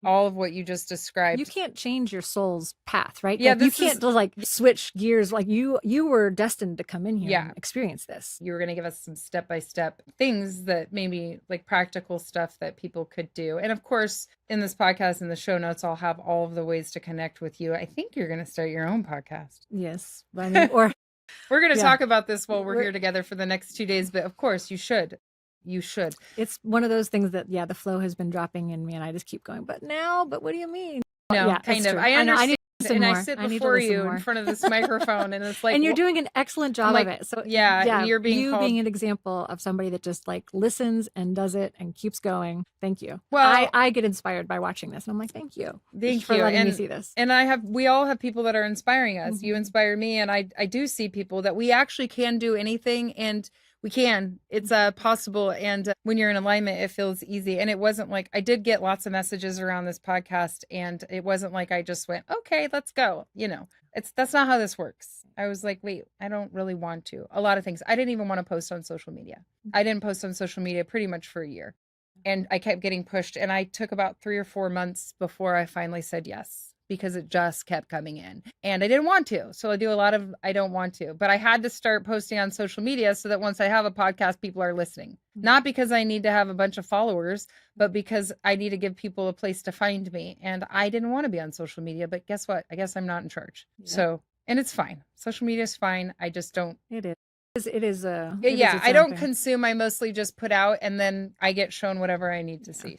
All of what you just described. You can't change your soul's path, right? Yeah, like, you can't switch gears. Like you were destined to come in here and experience this. You were going to give us some step-by-step things that maybe like practical stuff that people could do. And of course, in this podcast, in the show notes, I'll have all of the ways to connect with you. I think you're going to start your own podcast. Yes. I mean, or we're going to talk about this while we're here together for the next 2 days. But of course, you should. You should. It's one of those things that, the flow has been dropping in me, and I just keep going, but what do you mean? No, kind of. True. I understand. I sit I before you in front of this microphone, and it's like, and you're doing an excellent job of it. So you're being an example of somebody that just like listens and does it and keeps going. Thank you. Well, I get inspired by watching this, and I'm like, thank you for letting me see this. And we all have people that are inspiring us. Mm-hmm. You inspire me, and I do see people that we actually can do anything, and we can. It's possible. And when you're in alignment, it feels easy. And it wasn't like, I did get lots of messages around this podcast, and it wasn't like I just went, okay, let's go. That's not how this works. I was like, wait, I don't really want to. A lot of things. I didn't even want to post on social media. I didn't post on social media pretty much for a year. And I kept getting pushed. And I took about 3 or 4 months before I finally said yes, because it just kept coming in, and I didn't want to. So I do a lot of, I don't want to, but I had to start posting on social media so that once I have a podcast, people are listening, not because I need to have a bunch of followers, but because I need to give people a place to find me. And I didn't want to be on social media, but guess what? I guess I'm not in charge. Yeah. So, and it's fine. Social media is fine. I just don't. It is. I don't consume. I mostly just put out, and then I get shown whatever I need to see.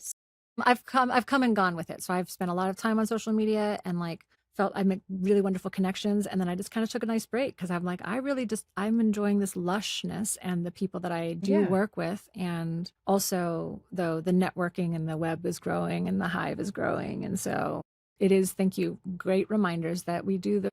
I've come and gone with it. So I've spent a lot of time on social media and like felt I make really wonderful connections. And then I just kind of took a nice break because I'm like, I'm enjoying this lushness and the people that I do Yeah. work with. And also, though, the networking and the web is growing and the hive is growing. And so it is, thank you, great reminders that we do the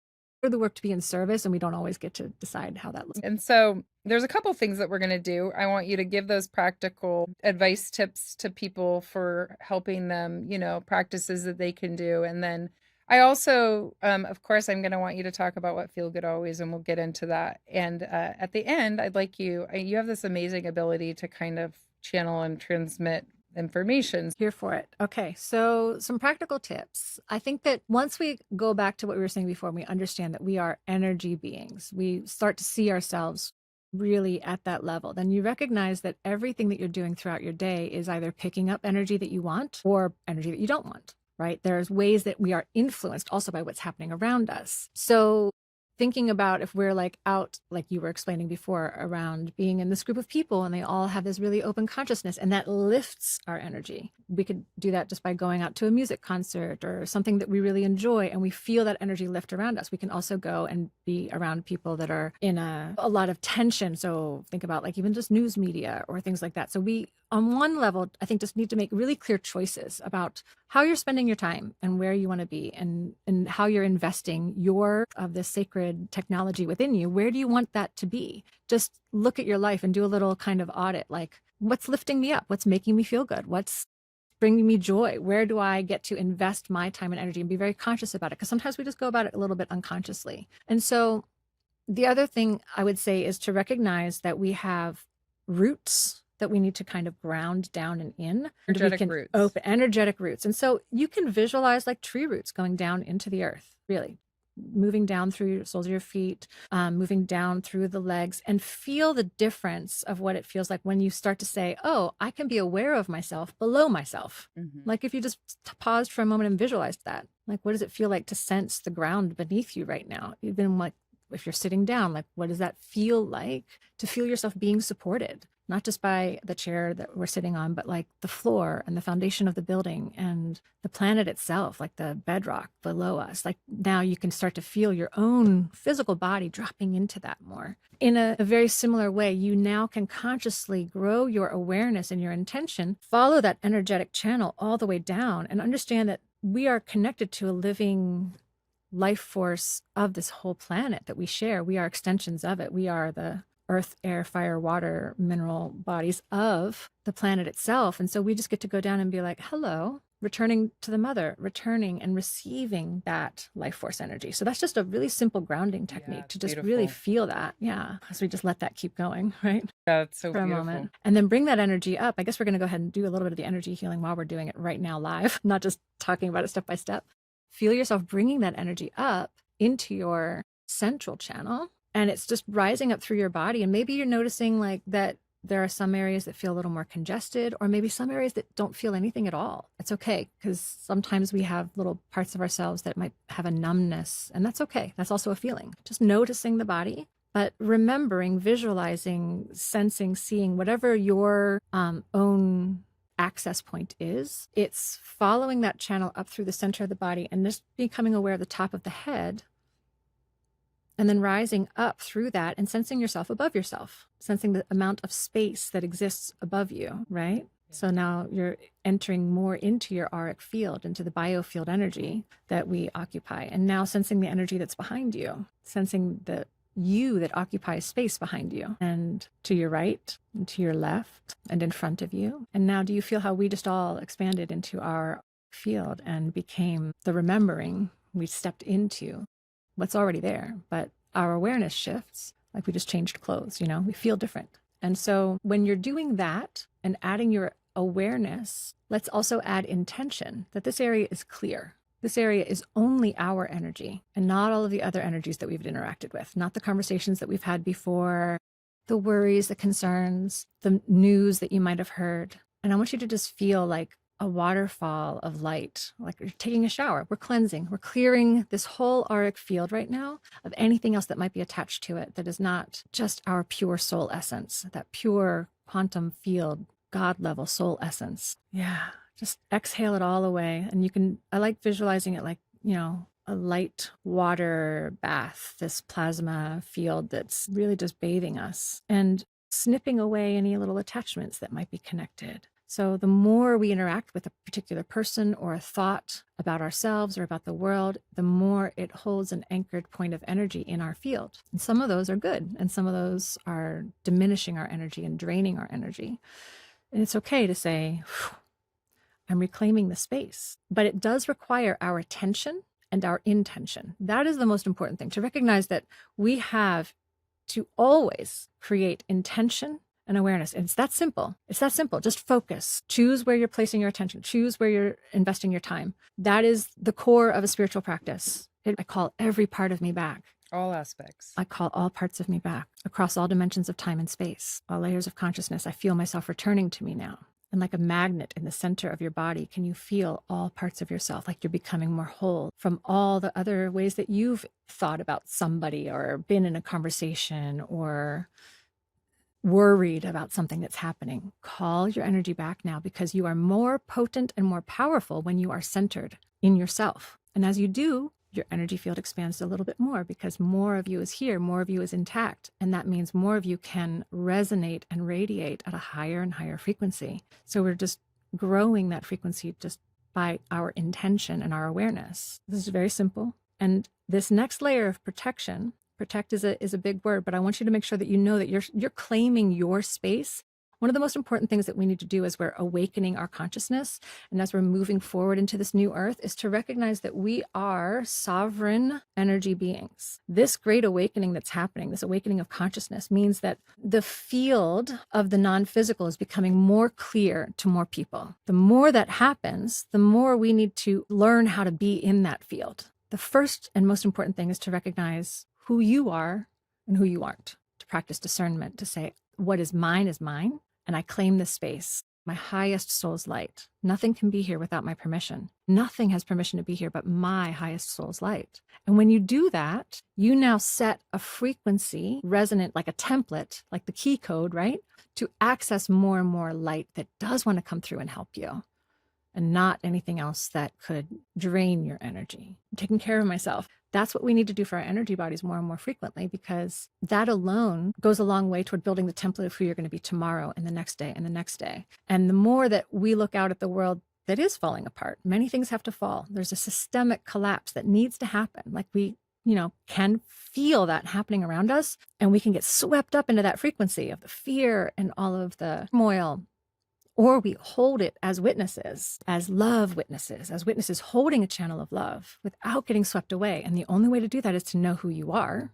work to be in service and we don't always get to decide how that looks. And so there's a couple things that we're going to do. I want you to give those practical advice tips to people for helping them, practices that they can do. And then I also, of course, I'm going to want you to talk about what Feel Good Always, and we'll get into that. And at the end, I'd like you have this amazing ability to kind of channel and transmit information. Here for it. Okay, so some practical tips. I think that once we go back to what we were saying before, we understand that we are energy beings. We start to see ourselves really at that level. Then you recognize that everything that you're doing throughout your day is either picking up energy that you want or energy that you don't want, right? There's ways that we are influenced also by what's happening around us. So thinking about if we're like out, like you were explaining before, around being in this group of people and they all have this really open consciousness and that lifts our energy. We could do that just by going out to a music concert or something that we really enjoy and we feel that energy lift around us. We can also go and be around people that are in a lot of tension. So think about like even just news media or things like that. So we, on one level, I think just need to make really clear choices about how you're spending your time and where you want to be and how you're investing of this sacred technology within you. Where do you want that to be? Just look at your life and do a little kind of audit, like what's lifting me up? What's making me feel good? What's bringing me joy? Where do I get to invest my time and energy and be very conscious about it? Because sometimes we just go about it a little bit unconsciously. And so the other thing I would say is to recognize that we have roots that we need to kind of ground down and in. Energetic roots. Open energetic roots. And so you can visualize like tree roots going down into the earth, really moving down through the soles of your feet, moving down through the legs, and feel the difference of what it feels like when you start to say, oh, I can be aware of myself below myself. Mm-hmm. Like if you just paused for a moment and visualized that, like, what does it feel like to sense the ground beneath you right now? Even like if you're sitting down, like, what does that feel like to feel yourself being supported? Not just by the chair that we're sitting on, but like the floor and the foundation of the building and the planet itself, like the bedrock below us. Like now you can start to feel your own physical body dropping into that more. In a very similar way, you now can consciously grow your awareness and your intention, follow that energetic channel all the way down and understand that we are connected to a living life force of this whole planet that we share. We are extensions of it. We are the earth, air, fire, water, mineral bodies of the planet itself. And so we just get to go down and be like, hello, returning to the mother, returning and receiving that life force energy. So that's just a really simple grounding technique to just really feel that. Yeah. As we just let that keep going, right? That's so for beautiful. A moment. And then bring that energy up. I guess we're going to go ahead and do a little bit of the energy healing while we're doing it right now live, not just talking about it step by step. Feel yourself bringing that energy up into your central channel. And it's just rising up through your body. And maybe you're noticing like that there are some areas that feel a little more congested, or maybe some areas that don't feel anything at all. It's okay, because sometimes we have little parts of ourselves that might have a numbness, and that's okay. That's also a feeling. Just noticing the body, but remembering, visualizing, sensing, seeing, whatever your own access point is, it's following that channel up through the center of the body and just becoming aware of the top of the head. And then rising up through that and sensing yourself above yourself, sensing the amount of space that exists above you, right? So now you're entering more into your auric field, into the biofield energy that we occupy. And now sensing the energy that's behind you, sensing the you that occupies space behind you and to your right and to your left and in front of you. And now do you feel how we just all expanded into our field and became the remembering we stepped into what's already there, but our awareness shifts, like we just changed clothes, we feel different. And so when you're doing that and adding your awareness, let's also add intention that this area is clear. This area is only our energy and not all of the other energies that we've interacted with, not the conversations that we've had before, the worries, the concerns, the news that you might have heard. And I want you to just feel like a waterfall of light, like you're taking a shower. We're cleansing, we're clearing this whole auric field right now of anything else that might be attached to it that is not just our pure soul essence, that pure quantum field, God level soul essence. Yeah, just exhale it all away. And I like visualizing it like, a light water bath, this plasma field that's really just bathing us and snipping away any little attachments that might be connected. So the more we interact with a particular person or a thought about ourselves or about the world, the more it holds an anchored point of energy in our field. And some of those are good, and some of those are diminishing our energy and draining our energy. And it's okay to say, I'm reclaiming the space, but it does require our attention and our intention. That is the most important thing, to recognize that we have to always create intention and awareness. And it's that simple. It's that simple. Just focus. Choose where you're placing your attention. Choose where you're investing your time. That is the core of a spiritual practice. I call every part of me back. All aspects. I call all parts of me back across all dimensions of time and space, all layers of consciousness. I feel myself returning to me now. And like a magnet in the center of your body, can you feel all parts of yourself, like you're becoming more whole from all the other ways that you've thought about somebody or been in a conversation or worried about something that's happening? Call your energy back now, because you are more potent and more powerful when you are centered in yourself. And as you do, your energy field expands a little bit more, because more of you is here, more of you is intact. And that means more of you can resonate and radiate at a higher and higher frequency. So we're just growing that frequency just by our intention and our awareness. This is very simple. And this next layer of protection, protect is a big word, but I want you to make sure that you know that you're claiming your space. One of the most important things that we need to do as we're awakening our consciousness and as we're moving forward into this new earth is to recognize that we are sovereign energy beings. This great awakening that's happening, this awakening of consciousness, means that the field of the non-physical is becoming more clear to more people. The more that happens, the more we need to learn how to be in that field. The first and most important thing is to recognize who you are and who you aren't, to practice discernment, to say, what is mine, and I claim this space, my highest soul's light. Nothing can be here without my permission. Nothing has permission to be here but my highest soul's light. And when you do that, you now set a frequency resonant like a template, like the key code, right? To access more and more light that does want to come through and help you, and not anything else that could drain your energy. I'm taking care of myself. That's what we need to do for our energy bodies more and more frequently, because that alone goes a long way toward building the template of who you're going to be tomorrow and the next day and the next day. And the more that we look out at the world that is falling apart, many things have to fall. There's a systemic collapse that needs to happen. Like we, can feel that happening around us, and we can get swept up into that frequency of the fear and all of the turmoil. Or we hold it as witnesses, as love witnesses, as witnesses holding a channel of love without getting swept away. And the only way to do that is to know who you are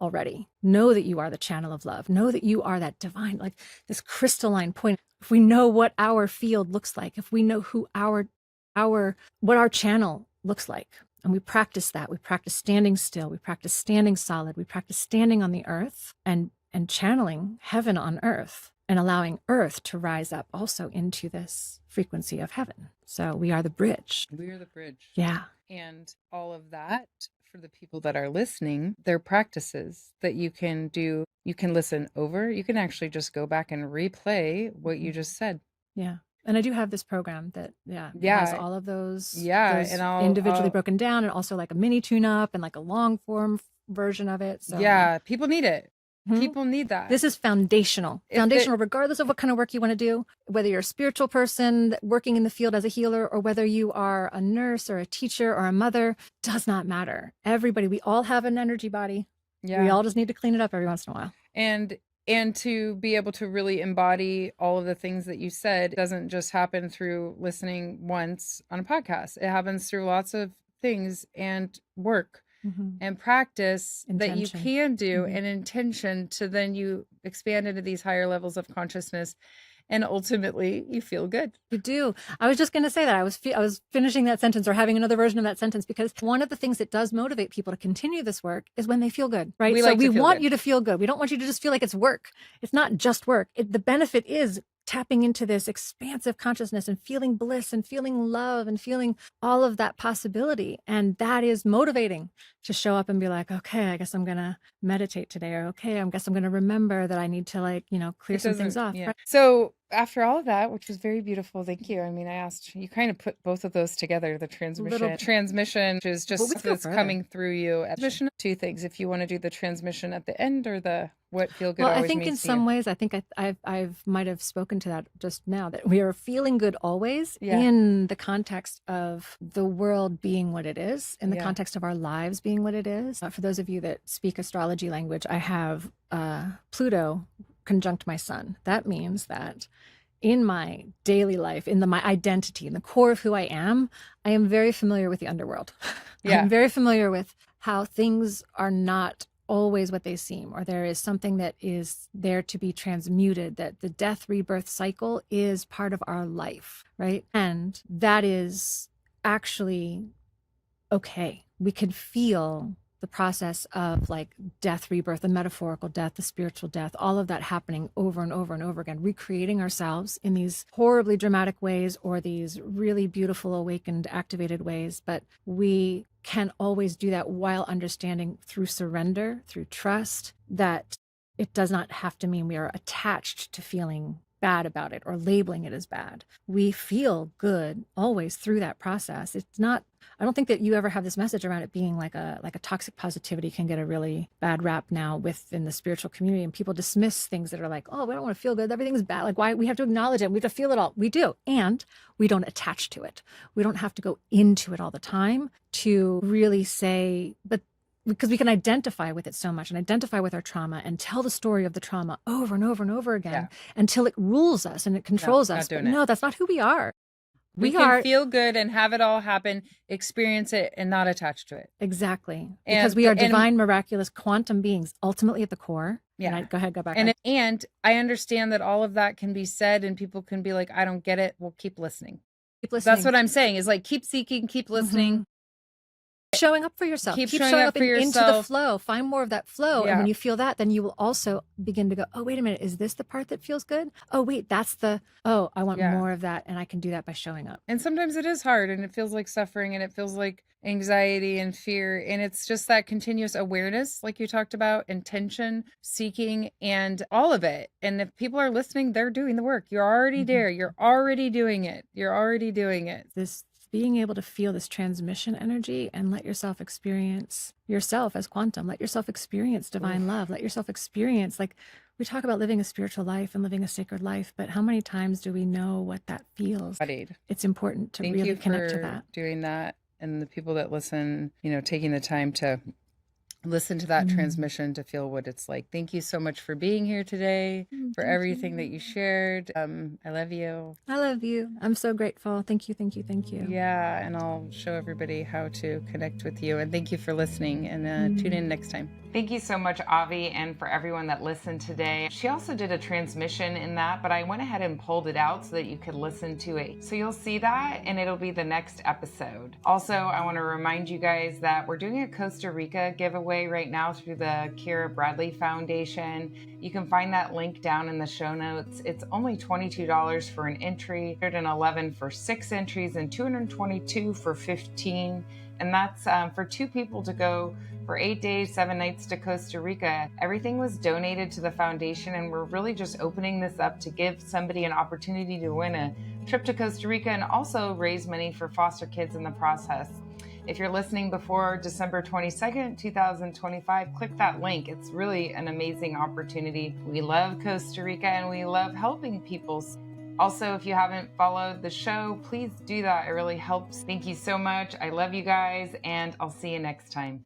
already. Know that you are the channel of love. Know that you are that divine, like this crystalline point. If we know what our field looks like, if we know who what our channel looks like, and we practice that, we practice standing still, we practice standing solid, we practice standing on the earth and channeling heaven on earth, and allowing earth to rise up also into this frequency of heaven. So we are the bridge. We are the bridge. Yeah. And all of that, for the people that are listening, they're practices that you can do. You can listen over. You can actually just go back and replay what you just said. Yeah. And I do have this program that, has all of those, and I'll individually broken down, and also like a mini tune-up and like a long form version of it. So yeah, people need it. People need that. This is foundational. Regardless of what kind of work you want to do, whether you're a spiritual person working in the field as a healer, or whether you are a nurse or a teacher or a mother, does not matter. Everybody, we all have an energy body. Yeah. We all just need to clean it up every once in a while. And to be able to really embody all of the things that you said doesn't just happen through listening once on a podcast. It happens through lots of things and work. And practice that you can do, and intention to then you expand into these higher levels of consciousness, and ultimately you feel good. You do. I was just going to say that. I was finishing that sentence, or having another version of that sentence, because one of the things that does motivate people to continue this work is when they feel good, right? We want you to feel good. We don't want you to just feel like it's work. It's not just work. The benefit is tapping into this expansive consciousness and feeling bliss and feeling love and feeling all of that possibility. And that is motivating to show up and be like, okay, I guess I'm going to meditate today. Or okay, I guess I'm going to remember that I need to clear some things off. Yeah. Right? So after all of that, which was very beautiful, thank you. I mean, I asked, you kind of put both of those together, the transmission, which is Well, we just could go that's further. coming through you. Transmission, two things. If you want to do the transmission at the end or the what feel good Well, I always think in means to you. some ways, I think I've might have spoken to that just now, that we are feeling good always Yeah. in the context of the world being what it is, in the Yeah. context of our lives being what it is. For those of you that speak astrology language, I have Pluto conjunct my sun. That means that in my daily life, in my identity, in the core of who I am very familiar with the underworld. Yeah. I'm very familiar with how things are not always what they seem, or there is something that is there to be transmuted, that the death rebirth cycle is part of our life, right? And that is actually okay. We can feel the process of like death, rebirth, the metaphorical death, the spiritual death, all of that happening over and over and over again, recreating ourselves in these horribly dramatic ways or these really beautiful, awakened, activated ways. But we can always do that while understanding through surrender, through trust, that it does not have to mean we are attached to feeling bad about it or labeling it as bad. We feel good always through that process. It's not, I don't think that you ever have this message around it being like a toxic positivity can get a really bad rap now within the spiritual community, and people dismiss things that are like, oh, we don't want to feel good, everything's bad. Like, why? We have to acknowledge it, we have to feel it all. We do, and we don't attach to it. We don't have to go into it all the time to really say, but because we can identify with it so much and identify with our trauma and tell the story of the trauma over and over and over again until it rules us and it controls us. But no, that's not who we are. We can feel good and have it all happen, experience it, and not attach to it. Exactly. Because we are divine, miraculous, quantum beings, ultimately at the core. Yeah. Go ahead, go back. And I understand that all of that can be said and people can be like, I don't get it. Well, keep listening. Keep listening. That's what I'm saying, is like, keep seeking, keep listening. Showing up for yourself. Keep showing up for yourself. Into the flow. Find more of that flow. And when you feel that, then you will also begin to go, oh, wait a minute. Is this the part that feels good? Oh, wait, that's I want more of that. And I can do that by showing up. And sometimes it is hard and it feels like suffering and it feels like anxiety and fear. And it's just that continuous awareness, like you talked about, intention, seeking, and all of it. And if people are listening, they're doing the work. You're already there. You're already doing it. You're already doing it. This being able to feel this transmission energy and let yourself experience yourself as quantum, let yourself experience divine love, let yourself experience, like we talk about living a spiritual life and living a sacred life, but how many times do we know what that feels? It's important to really connect to that. Doing that, and the people that listen, taking the time to listen to that transmission to feel what it's like. Thank you so much for being here today, for everything that you shared. I love you. I love you. I'm so grateful. Thank you, thank you, thank you. Yeah, and I'll show everybody how to connect with you. And thank you for listening, and tune in next time. Thank you so much, Avi, and for everyone that listened today. She also did a transmission in that, but I went ahead and pulled it out so that you could listen to it. So you'll see that, and it'll be the next episode. Also, I want to remind you guys that we're doing a Costa Rica giveaway right now through the Kira Bradley Foundation. You can find that link down in the show notes. It's only $22 for an entry, $111 for 6 entries, and $222 for 15. And that's for 2 people to go for 8 days, 7 nights to Costa Rica. Everything was donated to the foundation, and we're really just opening this up to give somebody an opportunity to win a trip to Costa Rica and also raise money for foster kids in the process. If you're listening before December 22nd, 2025, click that link. It's really an amazing opportunity. We love Costa Rica and we love helping people. Also, if you haven't followed the show, please do that. It really helps. Thank you so much. I love you guys, and I'll see you next time.